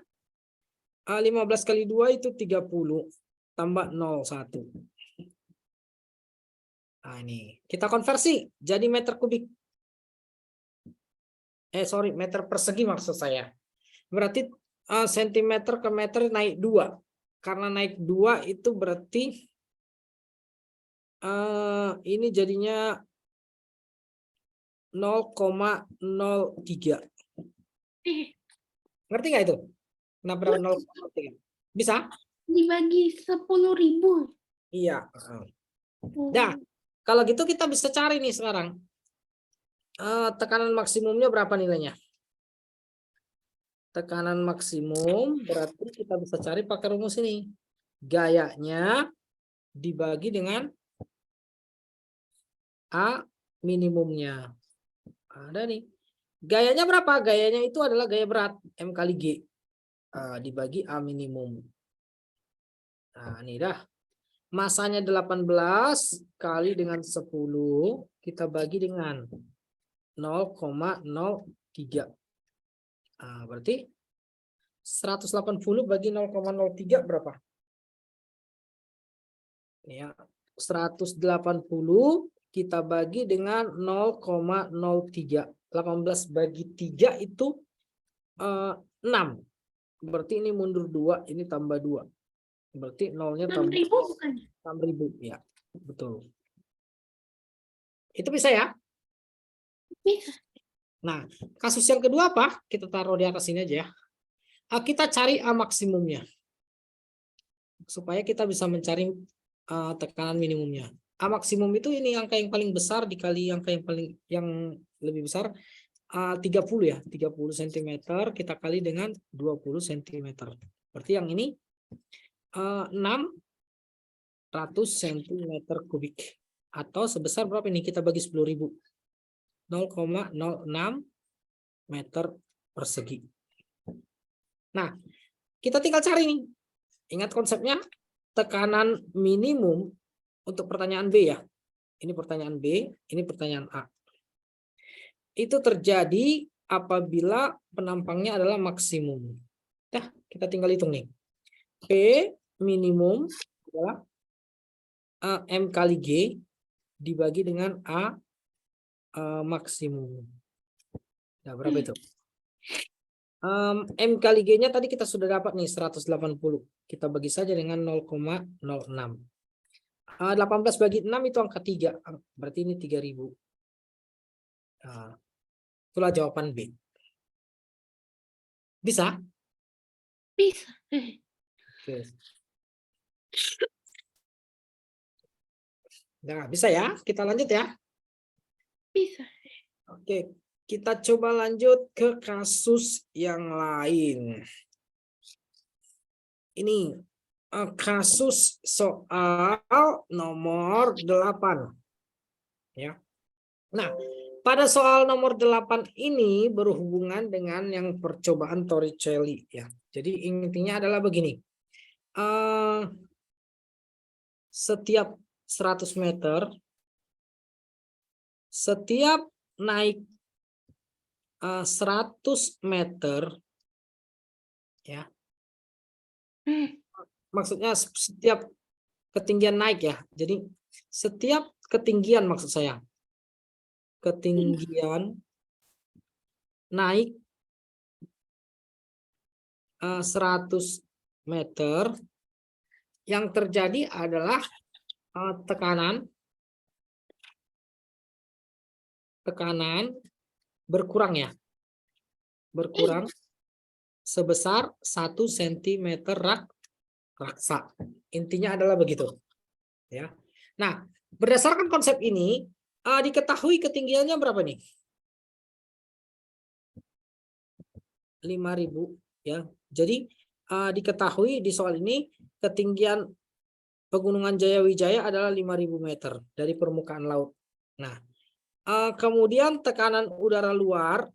15 kali 2 itu 30 tambah 01. Nah, ini kita konversi jadi meter kubik. Meter persegi maksud saya. Berarti sentimeter ke meter naik 2. Karena naik 2 itu berarti ini jadinya 0,03. Ngerti nggak itu? Kenapa 0,03? Bisa? Dibagi 10.000. Iya. Nah, kalau gitu kita bisa cari nih sekarang. Tekanan maksimumnya berapa nilainya? Tekanan maksimum berarti kita bisa cari pakai rumus ini. Gayanya dibagi dengan A minimumnya. Ada nih. Gayanya berapa? Gayanya itu adalah gaya berat M kali G. Dibagi A minimum. Nah, ini dah. Masanya 18 kali dengan 10 kita bagi dengan 0,03. Berarti 180 bagi 0,03 berapa? Ya, 180 kita bagi dengan 0,03. 18 bagi 3 itu 6. Berarti ini mundur 2, ini tambah 2. Berarti nolnya tambah 6.000 bukan? 6.000. Ya, betul. Itu bisa ya? Bisa. Nah, kasus yang kedua apa? Kita taruh di atas ini aja ya. Kita cari A maksimumnya. Supaya kita bisa mencari tekanan minimumnya. A maksimum itu ini angka yang paling besar dikali angka yang lebih besar 30 ya, 30 cm kita kali dengan 20 cm. Berarti yang ini 600 cm kubik atau sebesar berapa ini? Kita bagi 10.000. 0,06 meter persegi. Nah, kita tinggal cari nih. Ingat konsepnya, tekanan minimum untuk pertanyaan B ya. Ini pertanyaan B, ini pertanyaan A. Itu terjadi apabila penampangnya adalah maksimum. Nah, kita tinggal hitung nih. P minimum adalah M kali G dibagi dengan A maksimum. Nah, berapa itu? M kali G-nya tadi kita sudah dapat nih 180. Kita bagi saja dengan 0,06. 18 bagi 6 itu angka 3. Berarti ini 3.000. Itulah jawaban B. Bisa? Bisa. Oke. Nah, bisa ya. Kita lanjut ya. Bisa. Oke, kita coba lanjut ke kasus yang lain. Ini kasus soal nomor 8. Ya. Nah, pada soal nomor 8 ini berhubungan dengan yang percobaan Torricelli ya. Jadi intinya adalah begini. Setiap 100 meter, setiap naik 100 meter ya. Maksudnya setiap ketinggian naik ya. Jadi setiap ketinggian maksud saya. Ketinggian naik 100 meter, yang terjadi adalah tekanan berkurang ya. Berkurang sebesar 1 cm raksa. Intinya adalah begitu. Ya. Nah, berdasarkan konsep ini diketahui ketinggiannya berapa nih? 5.000 ya. Jadi diketahui di soal ini ketinggian Pegunungan Jayawijaya adalah 5.000 meter dari permukaan laut. Nah, kemudian tekanan udara luar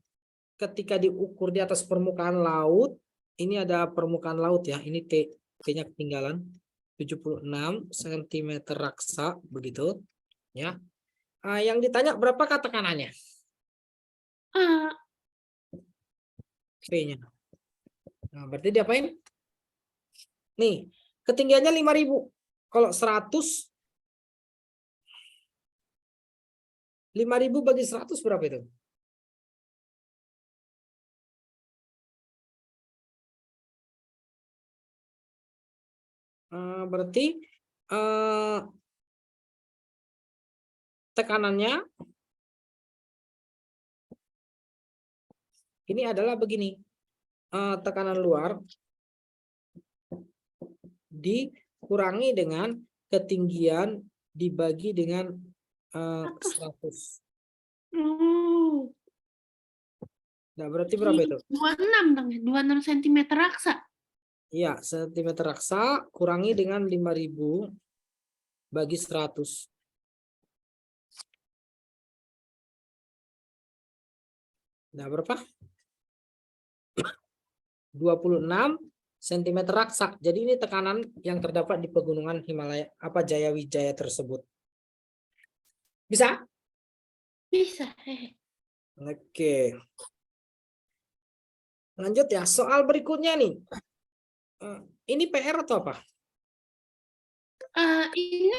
ketika diukur di atas permukaan laut, ini ada permukaan laut ya, ini T-nya ketinggalan 76 cm raksa begitu ya. Yang ditanya berapakah tekanannya? P-nya. Nah, berarti diapain? Nih, ketinggiannya 5.000. Kalau 100 5.000 bagi 100 berapa itu? Berarti tekanannya ini adalah begini. Tekanan luar dikurangi dengan ketinggian dibagi dengan 100. Nah, berarti berapa itu? 26 dong ya, 26 cm raksa. Iya, sentimeter raksa kurangi dengan 5.000 bagi 100. Nah, berapa? 26 cm raksa. Jadi ini tekanan yang terdapat di pegunungan Himalaya Jayawijaya tersebut. Bisa? Bisa. Oke. Lanjut ya, soal berikutnya nih. Ini PR atau apa? Ini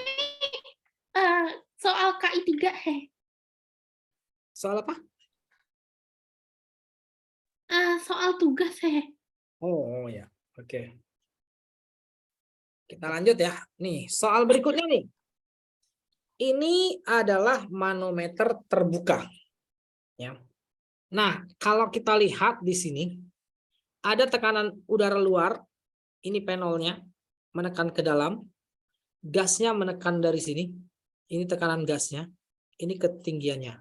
soal KI 3. Soal apa? Soal tugas. Oh ya, oke. Kita lanjut ya. Nih, soal berikutnya nih. Ini adalah manometer terbuka. Ya. Nah, kalau kita lihat di sini, ada tekanan udara luar, ini panelnya, menekan ke dalam, gasnya menekan dari sini, ini tekanan gasnya, ini ketinggiannya.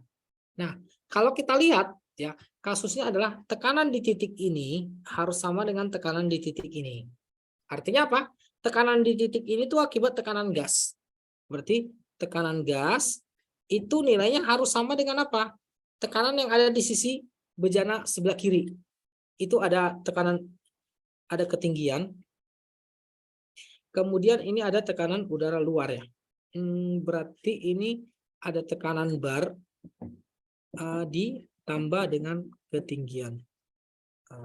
Nah, kalau kita lihat, ya kasusnya adalah tekanan di titik ini harus sama dengan tekanan di titik ini. Artinya apa? Tekanan di titik ini tuh akibat tekanan gas. Berarti tekanan gas itu nilainya harus sama dengan apa? Tekanan yang ada di sisi bejana sebelah kiri. Itu ada tekanan, ada ketinggian. Kemudian ini ada tekanan udara luar ya. Berarti ini ada tekanan bar ditambah dengan ketinggian.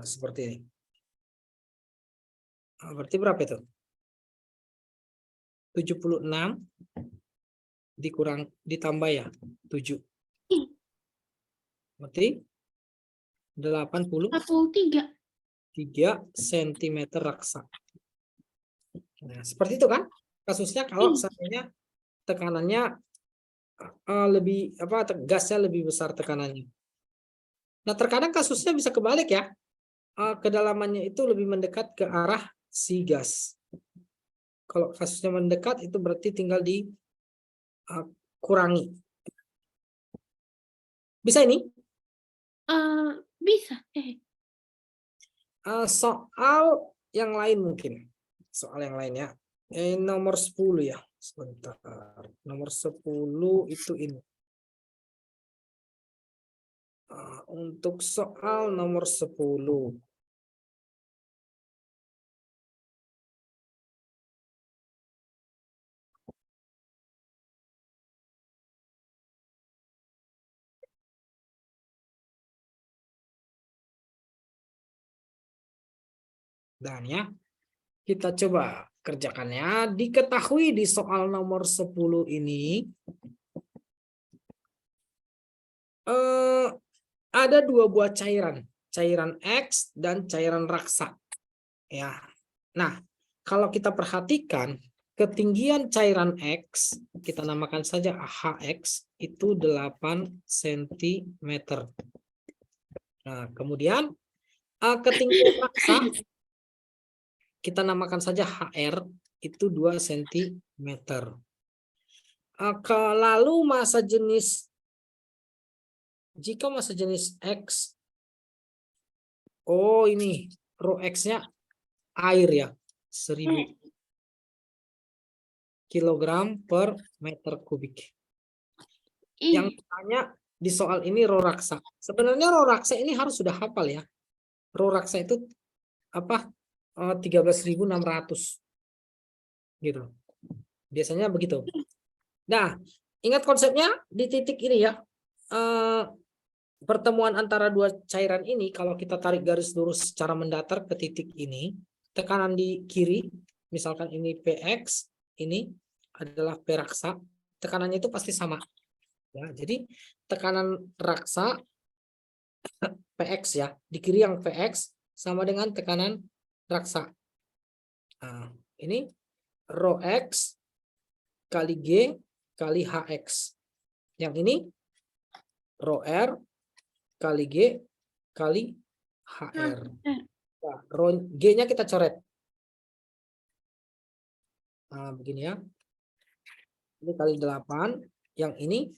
Seperti ini. Berarti berapa itu? 76 ditambah ya 7. Berarti 83 cm raksa. Nah, seperti itu kan kasusnya kalau seandainya tekanannya lebih gasnya lebih besar tekanannya. Nah, terkadang kasusnya bisa kebalik ya. kedalamannya itu lebih mendekat ke arah si gas. Kalau kasusnya mendekat itu berarti tinggal dikurangi. Bisa ini? Bisa. Soal yang lain mungkin. Soal yang lain ya. Nomor 10 ya. Sebentar. Nomor 10 itu ini. Untuk soal nomor 10. Dan ya, kita coba kerjakannya. Diketahui di soal nomor 10 ini ada dua buah cairan, cairan X dan cairan raksa. Ya. Nah, kalau kita perhatikan ketinggian cairan X, kita namakan saja HX, itu 8 cm. Nah, kemudian ketinggian raksa, kita namakan saja HR, itu 2 cm. Lalu massa jenis, jika massa jenis X, oh ini, rho X-nya air ya, 1000 kilogram per meter kubik. Yang ditanya di soal ini rho raksa. Sebenarnya rho raksa ini harus sudah hafal ya. Rho raksa itu apa? 13.600 gitu. Biasanya begitu. Nah, ingat konsepnya di titik ini ya. Pertemuan antara dua cairan ini kalau kita tarik garis lurus secara mendatar ke titik ini, tekanan di kiri, misalkan ini PX, ini adalah P raksa, tekanannya itu pasti sama. Ya, jadi tekanan raksa PX ya, di kiri yang PX sama dengan tekanan raksa. Nah, ini rho X kali G kali HX. Yang ini rho R kali G kali HR. Nah, rho G-nya kita coret. Nah, begini ya. Ini kali 8, yang ini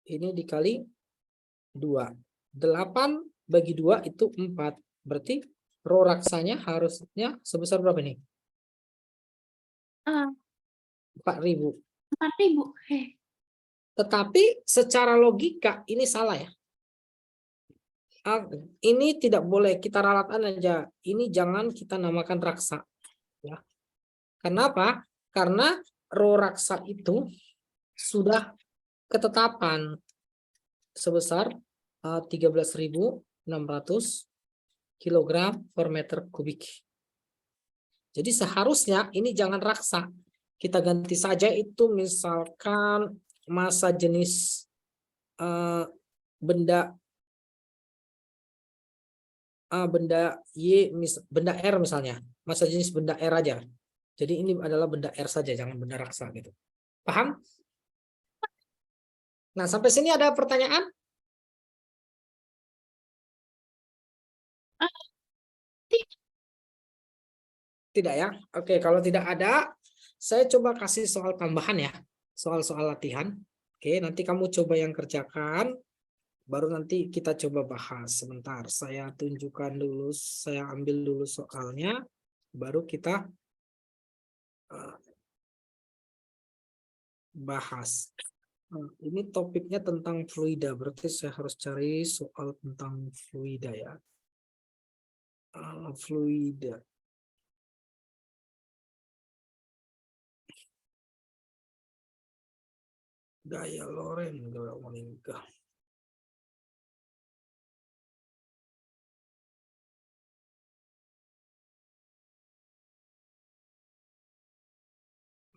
dikali 2. 8 bagi 2 itu 4. Berarti rho raksanya harusnya sebesar berapa nih? 4.000. 4.000. Tetapi secara logika ini salah ya. Ini tidak boleh kita ralatkan aja. Ini jangan kita namakan raksa. Ya. Kenapa? Karena rho raksa itu sudah ketetapan sebesar 13.600 kg per meter kubik. Jadi seharusnya ini jangan raksa. Kita ganti saja itu misalkan massa jenis benda Y, benda R misalnya. Massa jenis benda R aja. Jadi ini adalah benda R saja, jangan benda raksa gitu. Paham? Nah, sampai sini ada pertanyaan? Tidak ya? Oke, kalau tidak ada, saya coba kasih soal tambahan ya. Soal-soal latihan. Oke, nanti kamu coba yang kerjakan. Baru nanti kita coba bahas. Sebentar, saya tunjukkan dulu. Saya ambil dulu soalnya. Baru kita bahas. Ini topiknya tentang fluida. Berarti saya harus cari soal tentang fluida ya. Fluida. Gaya Loren, gaya Monika.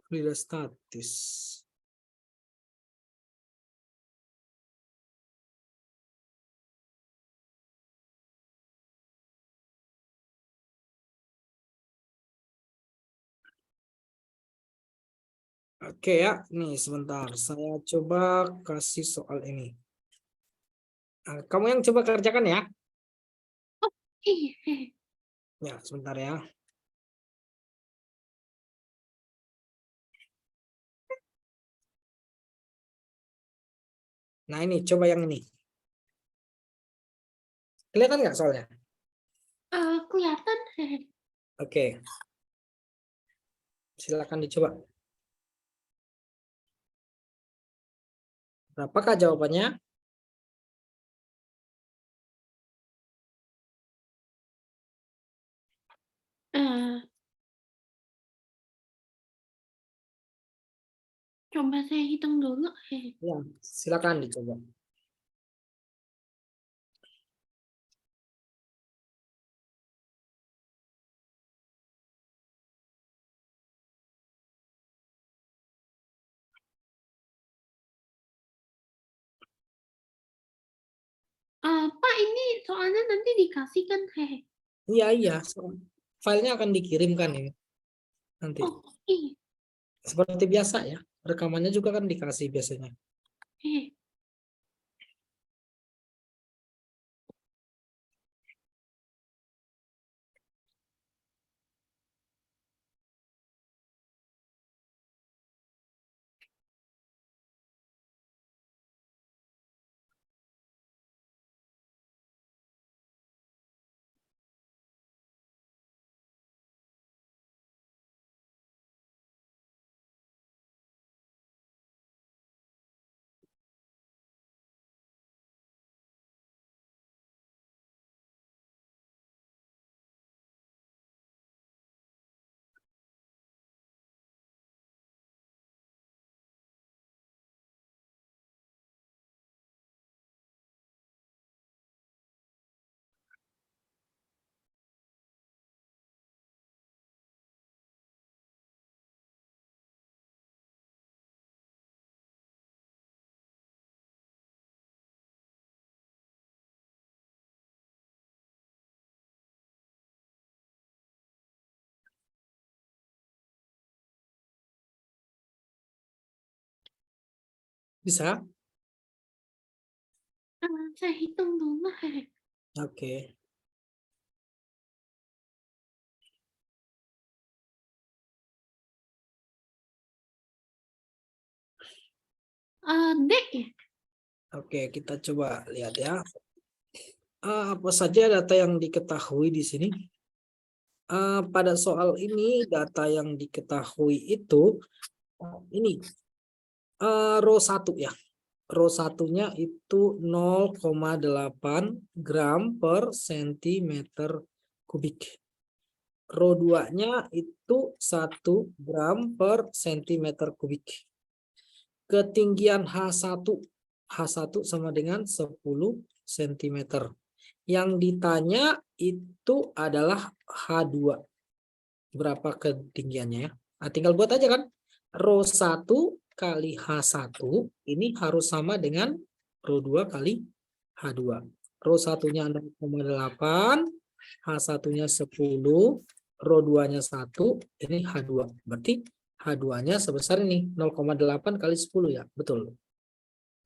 Fluida statis. Oke ya, nih sebentar. Saya coba kasih soal ini. Kamu yang coba kerjakan ya. Iya. Ya, sebentar ya. Nah, ini coba yang ini. Kelihatan nggak soalnya? Kelihatan. Oke, silakan dicoba. Berapakah jawabannya? Eh, Coba saya hitung dulu. Ya, silakan dicoba. Pak, ini soalnya nanti dikasih kan? Iya, iya. Filenya akan dikirimkan ini nanti. Oh, iya. Seperti biasa ya. Rekamannya juga kan dikasih biasanya. Bisa? Saya hitung dulu. Oke. D ya? Oke, kita coba lihat ya. Apa saja data yang diketahui di sini? Pada soal ini, data yang diketahui itu ini row 1 ya. Row satunya itu 0,8 gram per sentimeter kubik. Row 2-nya itu 1 gram per sentimeter kubik. Ketinggian H1. H1 sama dengan 10 cm. Yang ditanya itu adalah H2. Berapa ketinggiannya ya? Nah, tinggal buat aja kan. Row 1 kali H1 ini harus sama dengan row 2 kali H2. Row 1-nya 0,8, H1-nya 10, row 2-nya 1, ini H2. Berarti H2-nya sebesar ini 0,8 kali 10 ya. Betul.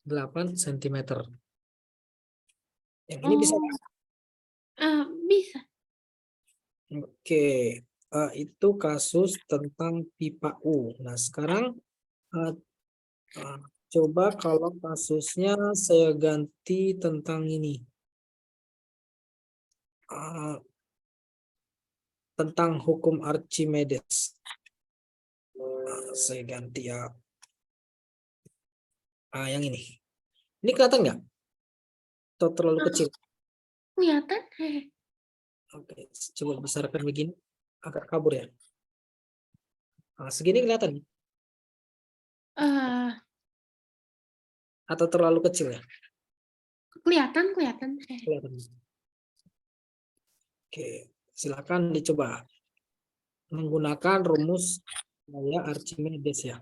8 cm. Yang ini bisa. Bisa. Oke. Itu kasus tentang pipa U. Nah, sekarang uh, coba kalau kasusnya saya ganti tentang ini. Tentang hukum Archimedes. Saya ganti ya. Yang ini. Ini kelihatan nggak? Atau terlalu kecil? Kelihatan. Oke, coba besarkan begini. Agak kabur ya. Segini kelihatan? Atau terlalu kecil ya? Kelihatan. Kelihatan. Oke, silakan dicoba menggunakan rumus gaya Archimedes ya.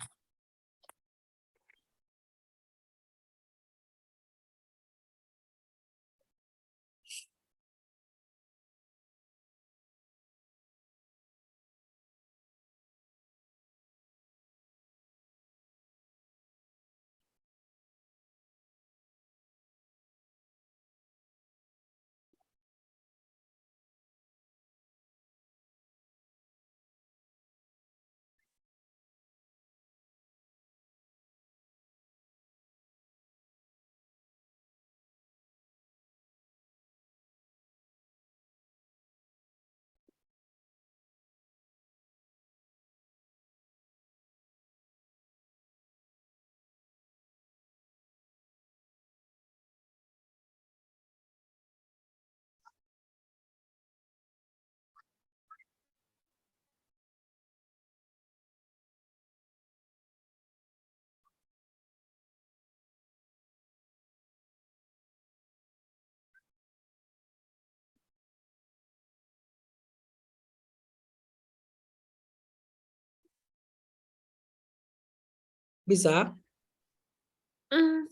Bisa?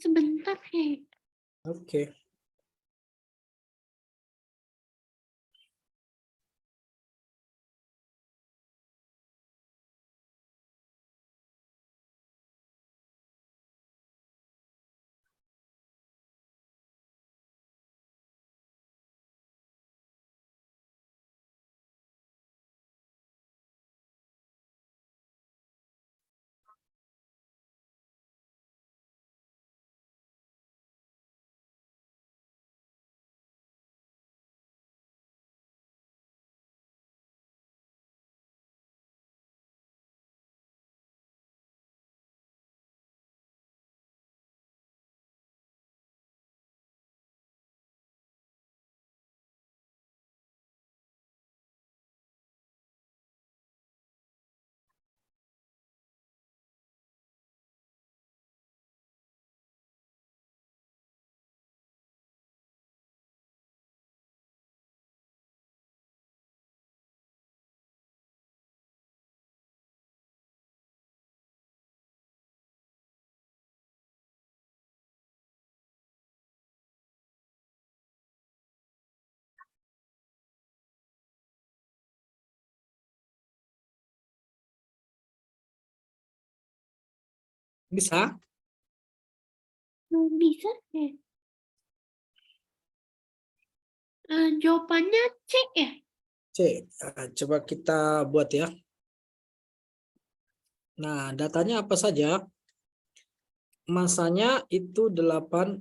Sebentar kayak. Oke. Bisa? Bisa kayak. Jawabannya C ya? C. Coba kita buat ya. Nah, datanya apa saja? Masanya itu 80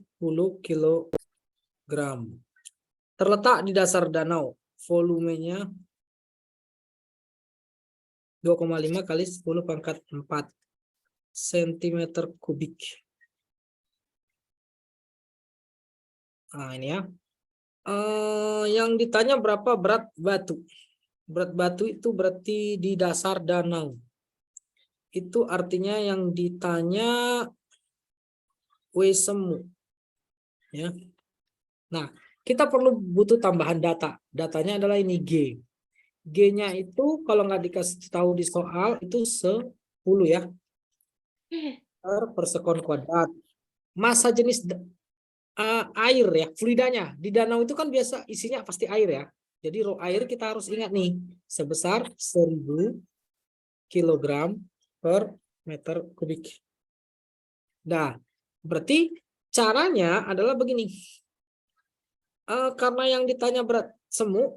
kilogram. Terletak di dasar danau. Volumenya 2,5 kali 10 pangkat 4 cm kubik. Nah, ini ya. Yang ditanya berapa berat batu? Berat batu itu berarti di dasar danau. Itu artinya yang ditanya semu. Ya. Nah, kita perlu butuh tambahan data. Datanya adalah ini G. G-nya itu kalau nggak dikasih tahu di soal itu 10 ya. Per sekon kuadrat. Massa jenis air ya, fluidanya. Di danau itu kan biasa isinya pasti air ya. Jadi rho air kita harus ingat nih, sebesar 1000 kg per meter kubik. Nah, berarti caranya adalah begini. Karena yang ditanya berat semu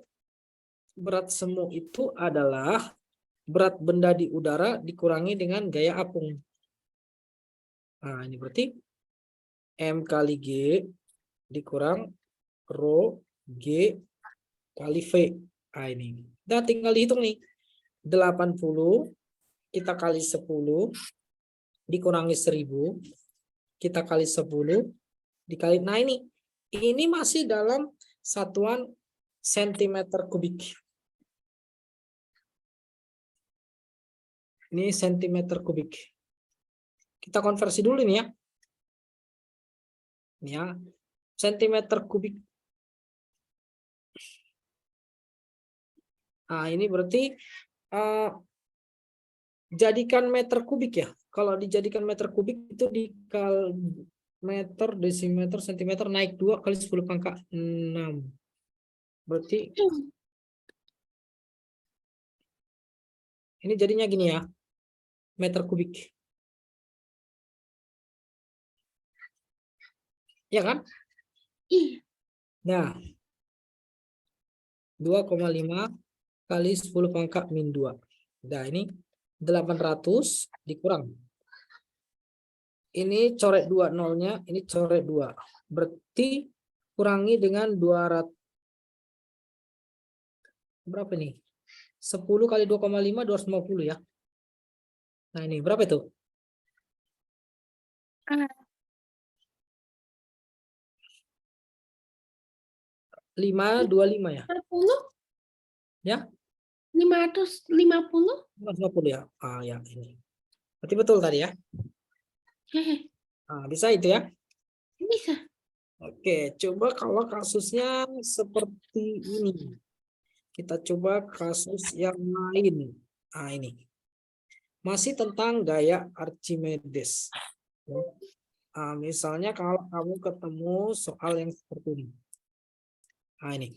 itu adalah berat benda di udara dikurangi dengan gaya apung. Nah, ini berarti M kali G dikurang rho G kali V. Nah, ini. Nah, tinggal dihitung nih. 80 kita kali 10 dikurangi 1000 kita kali 10 dikali. Nah, ini masih dalam satuan sentimeter kubik. Ini sentimeter kubik. Kita konversi dulu nih ya. Ini ya, sentimeter kubik. Nah, ini berarti jadikan meter kubik ya. Kalau dijadikan meter kubik itu dikali meter, desimeter, sentimeter naik 2 kali 10 pangkat 6. Berarti ini jadinya gini ya. Meter kubik. Ya kan? Iya. Nah, 2,5 kali 10 pangkat min 2. Nah, ini 800 dikurang. Ini coret 2 nolnya, ini coret 2. Berarti kurangi dengan 200. Berapa nih? 10 kali 2,5 250 ya. Nah, ini berapa itu? 525 ya? 50? Ya? 550? 550 ya? Ah, ya ini. Berarti betul tadi ya? Ah, bisa itu ya? Bisa. Oke, coba kalau kasusnya seperti ini. Kita coba kasus yang lain. Nah, ini. Masih tentang gaya Archimedes. Ya. Misalnya kalau kamu ketemu soal yang seperti ini. Nah ini,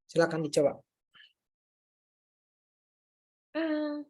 silakan dicoba. Eh,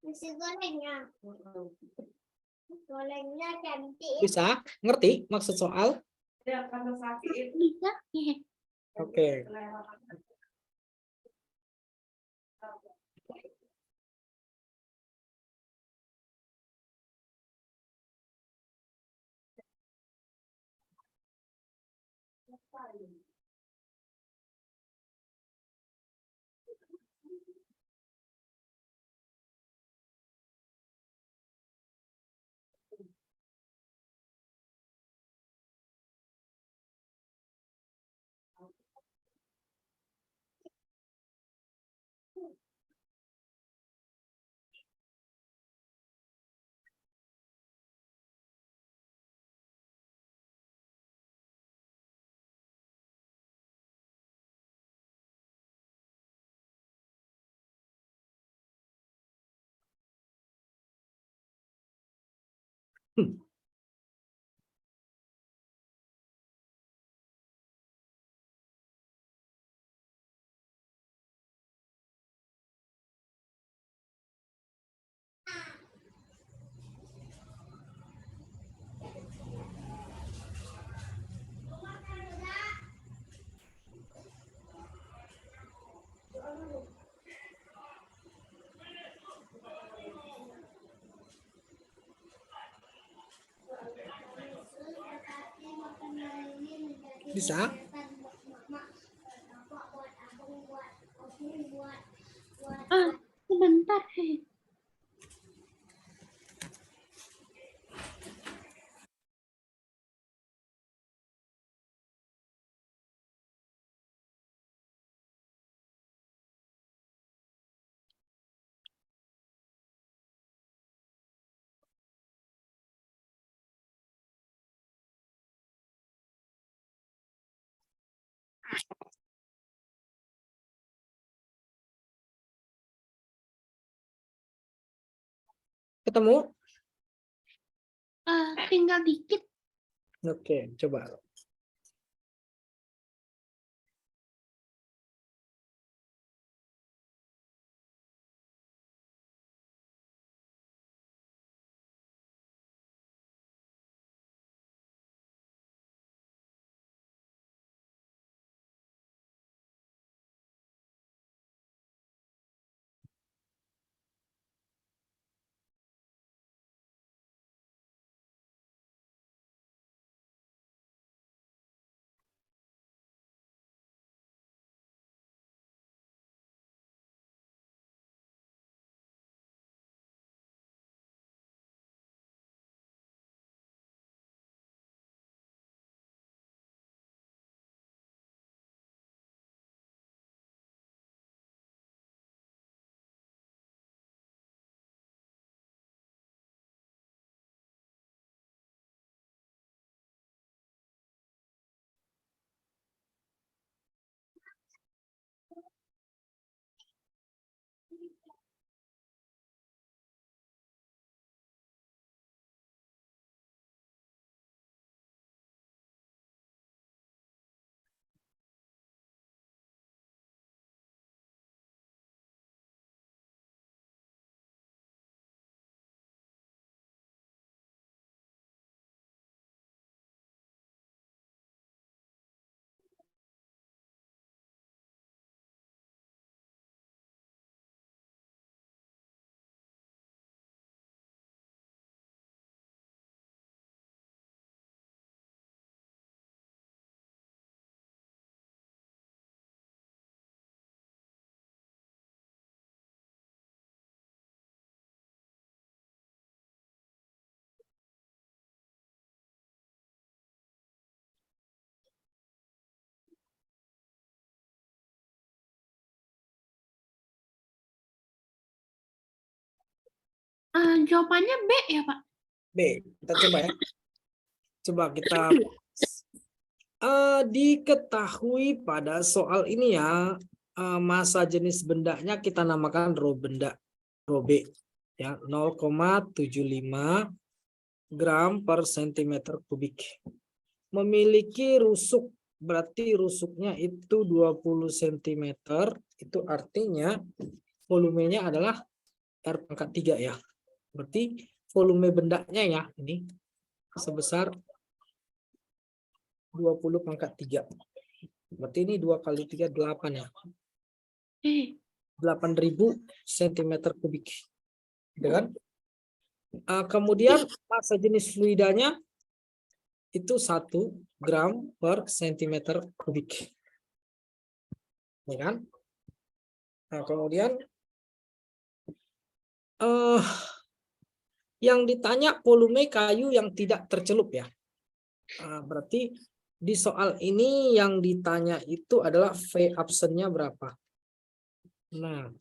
Nasi gorengnya. Gorengnya cantik. Bisa? Ngerti maksud soal? bisa? Oke. Bisa? Sebentar. Ketemu? Tinggal dikit. Oke, coba. Jawabannya B ya, Pak? B. Kita coba ya. Coba kita diketahui pada soal ini ya, massa jenis bendanya kita namakan rho benda, rho B ya, 0,75 gram per centimeter kubik. Memiliki rusuk, berarti rusuknya itu 20 cm, itu artinya volumenya adalah R pangkat 3 ya. Berarti volume bendanya ya ini sebesar 20 pangkat 3. Berarti ini 2 kali 3 8 ya. B. 8.000 cm kubik. Gitu kan? Kemudian massa jenis fluidanya itu 1 gram per centimeter kubik. Ya kan? Nah, kemudian yang ditanya volume kayu yang tidak tercelup ya. Berarti di soal ini yang ditanya itu adalah V absennya berapa. Nah,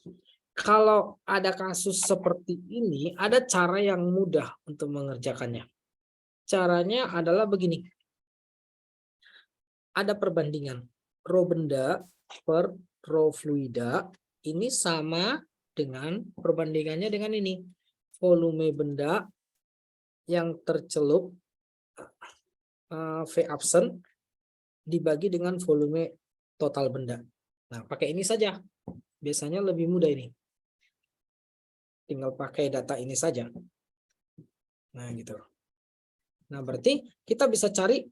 kalau ada kasus seperti ini, ada cara yang mudah untuk mengerjakannya. Caranya adalah begini. Ada perbandingan. Rho benda per rho fluida ini sama dengan perbandingannya dengan ini. Volume benda yang tercelup V absen dibagi dengan volume total benda. Nah, pakai ini saja. Biasanya lebih mudah ini. Tinggal pakai data ini saja. Nah, gitu. Nah, berarti kita bisa cari,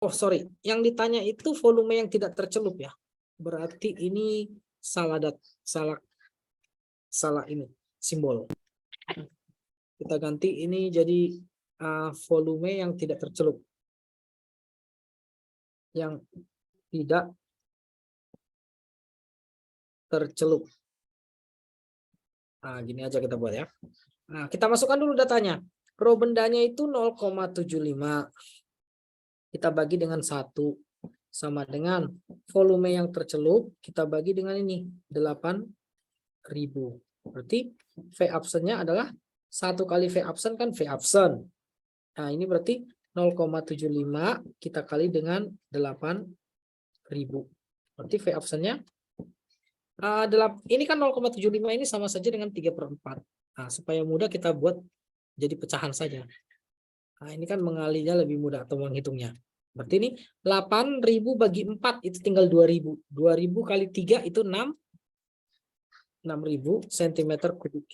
oh sorry, yang ditanya itu volume yang tidak tercelup ya. Berarti ini salah ini simbol. Kita ganti ini jadi volume yang tidak tercelup. Yang tidak tercelup. Nah, gini aja kita buat ya. Nah, kita masukkan dulu datanya. Rho bendanya itu 0,75. Kita bagi dengan 1. Sama dengan volume yang tercelup, kita bagi dengan ini, 8.000. Berarti V absennya adalah 1 kali V absen kan V absen. Nah, ini berarti 0,75 kita kali dengan 8.000. Berarti V absennya ini kan 0,75 ini sama saja dengan 3/4. Nah, supaya mudah kita buat jadi pecahan saja. Nah, ini kan mengalinya lebih mudah atau menghitungnya. Berarti ini 8.000 bagi 4 itu tinggal 2.000. 2.000 kali 3 itu 6.000 cm kubik.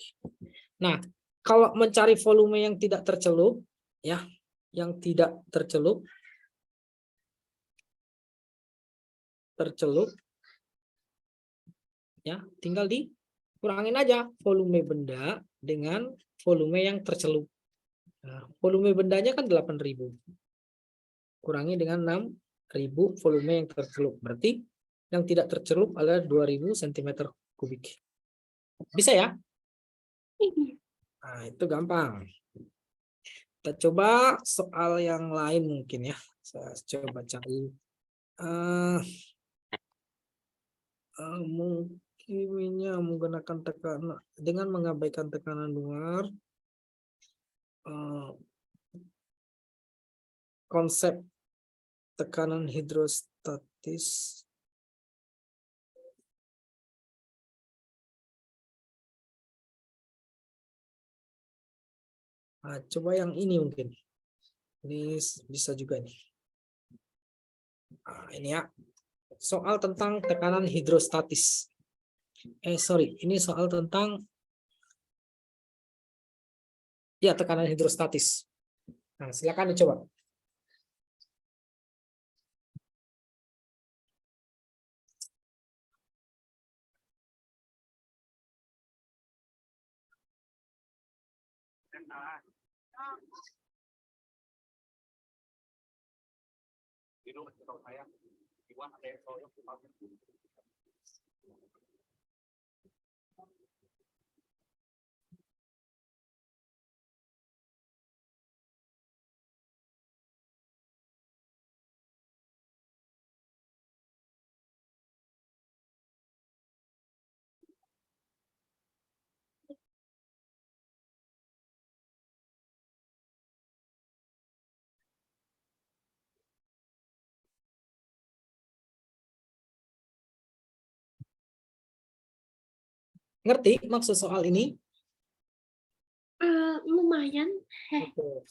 Nah, kalau mencari volume yang tidak tercelup, ya, yang tidak tercelup, ya, tinggal dikurangin aja volume benda dengan volume yang tercelup. Nah, volume bendanya kan 8.000. Kurangi dengan 6.000 volume yang tercelup. Berarti yang tidak tercelup adalah 2.000 cm kubik. Bisa ya? Nah, itu gampang. Kita coba soal yang lain mungkin ya. Saya coba cari. Mungkin ini menggunakan tekanan dengan mengabaikan tekanan luar. Konsep tekanan hidrostatis. Nah, coba yang ini mungkin. Ini bisa juga nih. Nah, ini ya. Soal tentang tekanan hidrostatis. Sorry, ini soal tentang ya tekanan hidrostatis. Nah, silakan dicoba. Ngerti maksud soal ini? Lumayan. Oke.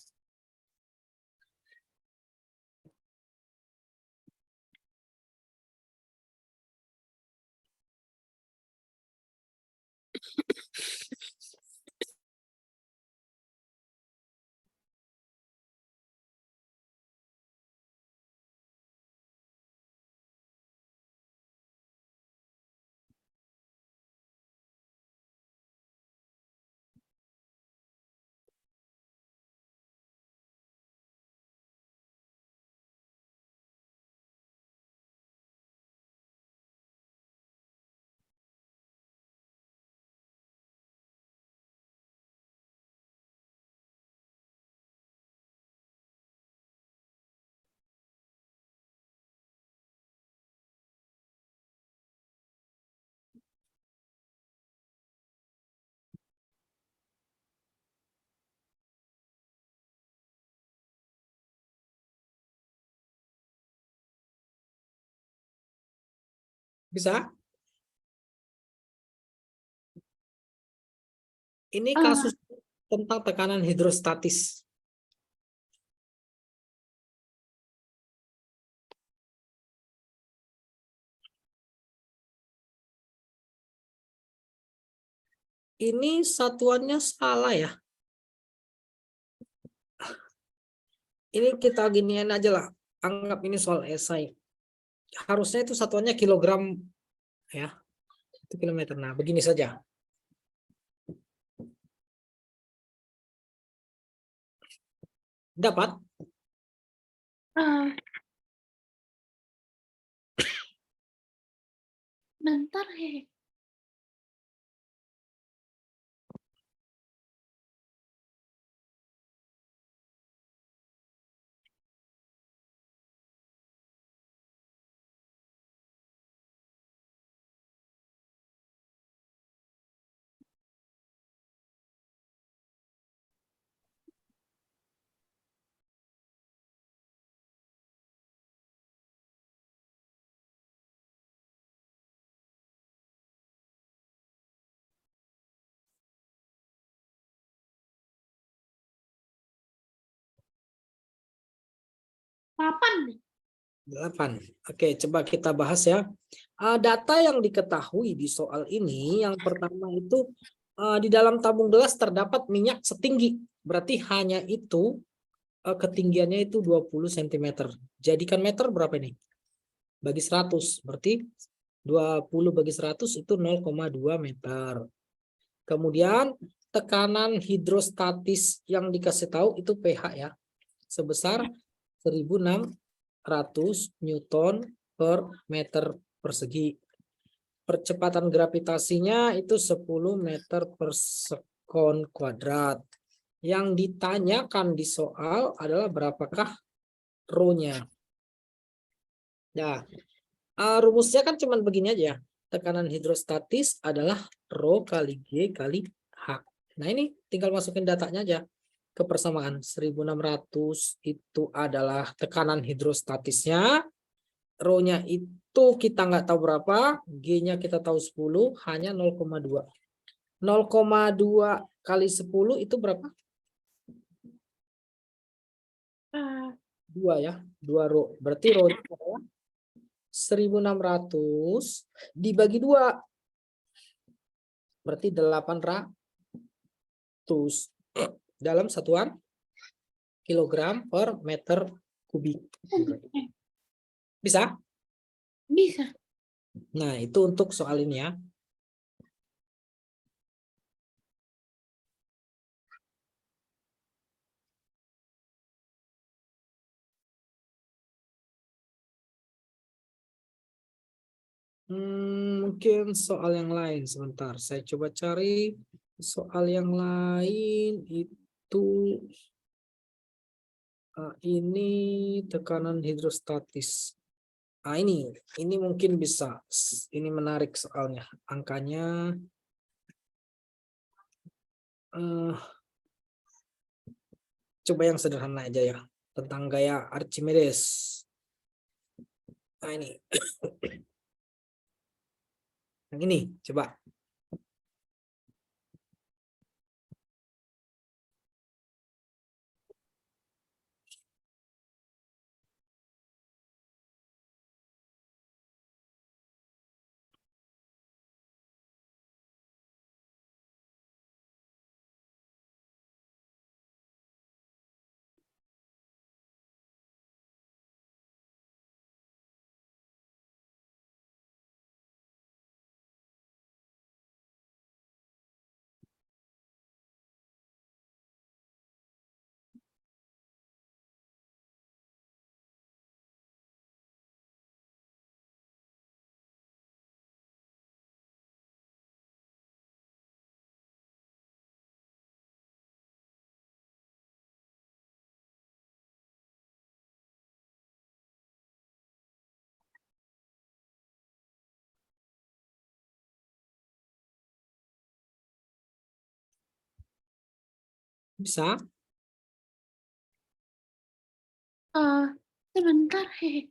Bisa? Ini kasus tentang tekanan hidrostatis. Ini satuannya salah ya. Ini kita giniin aja lah. Anggap ini soal esai. Harusnya itu satuannya kilogram ya. Itu kilometer. Nah, begini saja. Dapat? Bentar ya. Papan nih. 8. Oke, coba kita bahas ya. Data yang diketahui di soal ini, yang pertama itu di dalam tabung gelas terdapat minyak setinggi. Berarti hanya itu ketinggiannya itu 20 cm. Jadikan meter berapa nih? Bagi 100. Berarti 20 bagi 100 itu 0,2 meter. Kemudian tekanan hidrostatis yang dikasih tahu itu pH ya. Sebesar 1600 Newton per meter persegi. Percepatan gravitasinya itu 10 meter per sekon kuadrat. Yang ditanyakan di soal adalah berapakah rho-nya. Nah, rumusnya kan cuma begini aja. Tekanan hidrostatis adalah rho kali G kali H. Nah, ini tinggal masukin datanya aja. Kepersamaan 1600 itu adalah tekanan hidrostatisnya, rho-nya itu kita nggak tahu berapa, G-nya kita tahu 10, hanya 0,2. 0,2 kali 10 itu berapa? 2 ya, 2 rho. Berarti rho-nya adalah 1600 dibagi 2. Berarti 800 dalam satuan kilogram per meter kubik. Bisa? Bisa. Nah, itu untuk soal ini ya. Mungkin soal yang lain sebentar. Saya coba cari soal yang lain itu ini tekanan hidrostatis. Ini mungkin bisa. Ini menarik soalnya. Angkanya coba yang sederhana aja ya. Tentang gaya Archimedes. Nah, ini. Yang ini, coba. Bisa? Sebentar, hehe.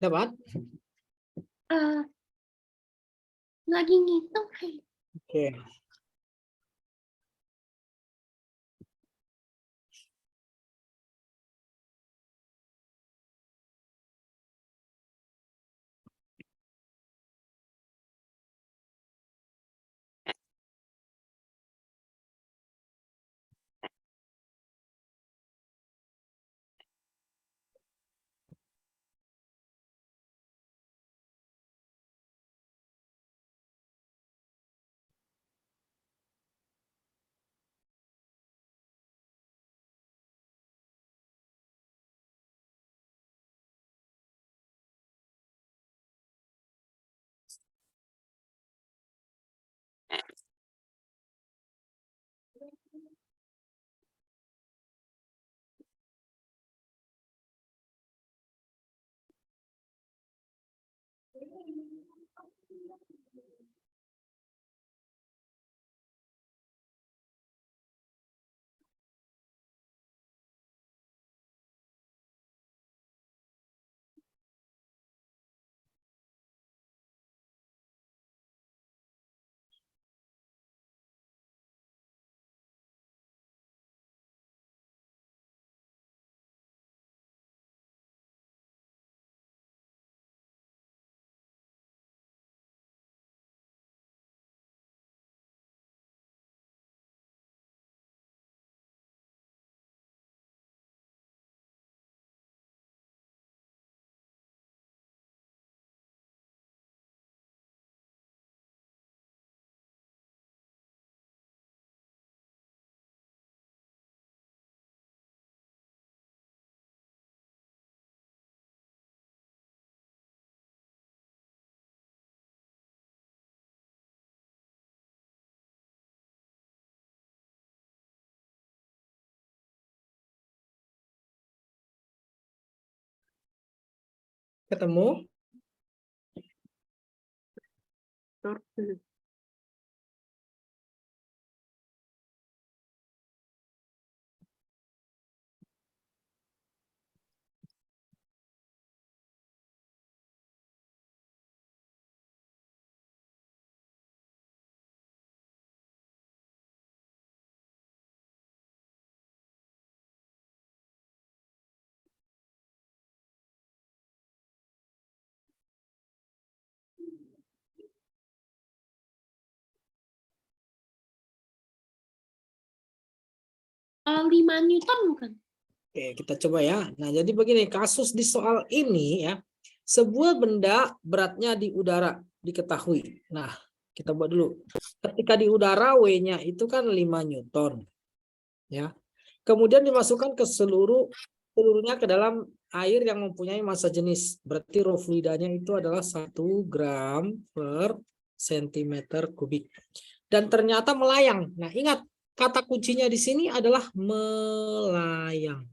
Dapat? Lagi ngitung, hehe. Oke. Ketemu? 5 Newton bukan? Oke, kita coba ya. Nah, jadi begini, kasus di soal ini ya, sebuah benda beratnya di udara diketahui. Nah, kita buat dulu. Ketika di udara W-nya itu kan 5 Newton. Ya. Kemudian dimasukkan ke seluruhnya ke dalam air yang mempunyai massa jenis. Berarti rho fluidanya itu adalah 1 gram per sentimeter kubik. Dan ternyata melayang. Nah, ingat kata kuncinya di sini adalah melayang.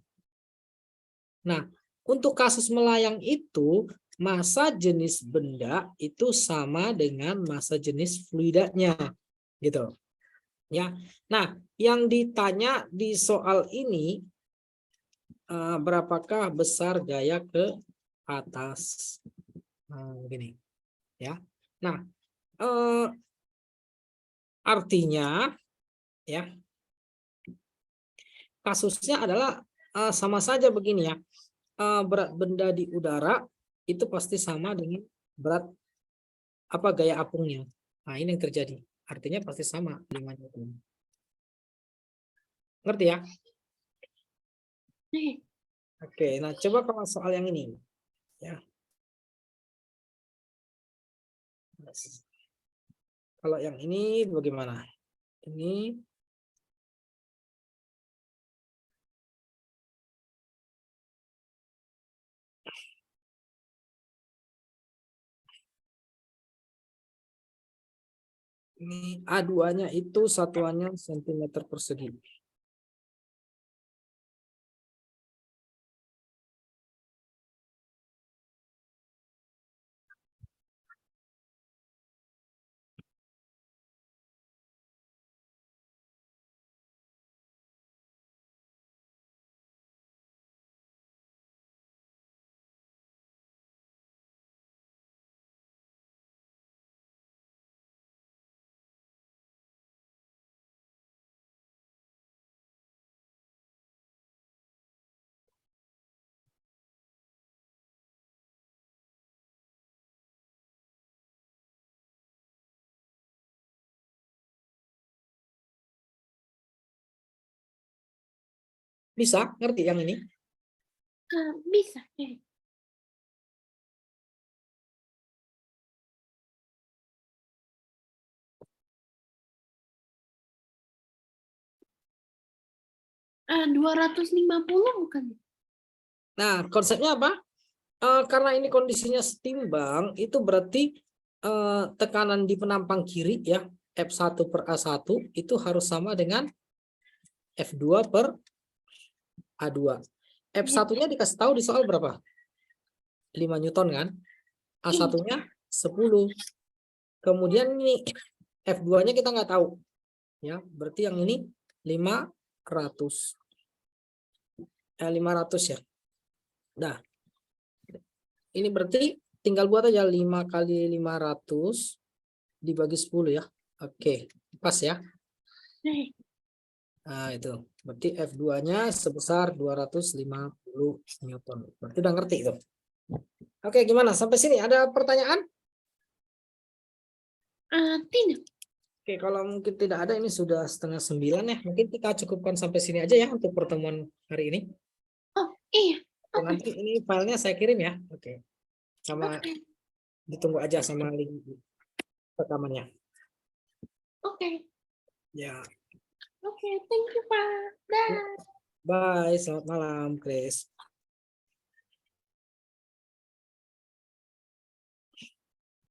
Nah, untuk kasus melayang itu massa jenis benda itu sama dengan massa jenis fluidanya, gitu. Ya. Nah, yang ditanya di soal ini berapakah besar gaya ke atas? Begini, ya. Nah, artinya ya kasusnya adalah sama saja begini ya. Berat benda di udara itu pasti sama dengan berat gaya apungnya. Nah, ini yang terjadi. Artinya pasti sama 5 Newton. Ngerti ya? Nih, Oke, nah coba kalau soal yang ini ya. Kalau yang ini bagaimana? Ini A2-nya itu satuannya sentimeter persegi. Bisa ngerti yang ini? bisa. Nih. Ah, 250 bukan? Nah, konsepnya apa? Karena ini kondisinya setimbang, itu berarti tekanan di penampang kiri ya, F1 per A1 itu harus sama dengan F2 per A2. F1-nya dikasih tahu di soal berapa? 5 Newton kan? A1-nya 10. Kemudian ini F2-nya kita nggak tahu. Ya, berarti yang ini 500. 500 ya. Nah, ini berarti tinggal buat aja 5 kali 500 dibagi 10 ya. Oke, pas ya. Nih. Nah, itu. Berarti F2-nya sebesar 250 Newton. Berarti udah ngerti itu. Oke, gimana? Sampai sini ada pertanyaan? Tidak. Oke, kalau mungkin tidak ada, ini sudah 8:30 ya. Mungkin kita cukupkan sampai sini aja ya untuk pertemuan hari ini. Oh, iya. Oke, nanti ini filenya saya kirim ya. Oke. Sama Oke. ditunggu aja sama link rekamannya. Oke. Ya. Oke, thank you, Pak. Dah. Bye, selamat malam, Chris.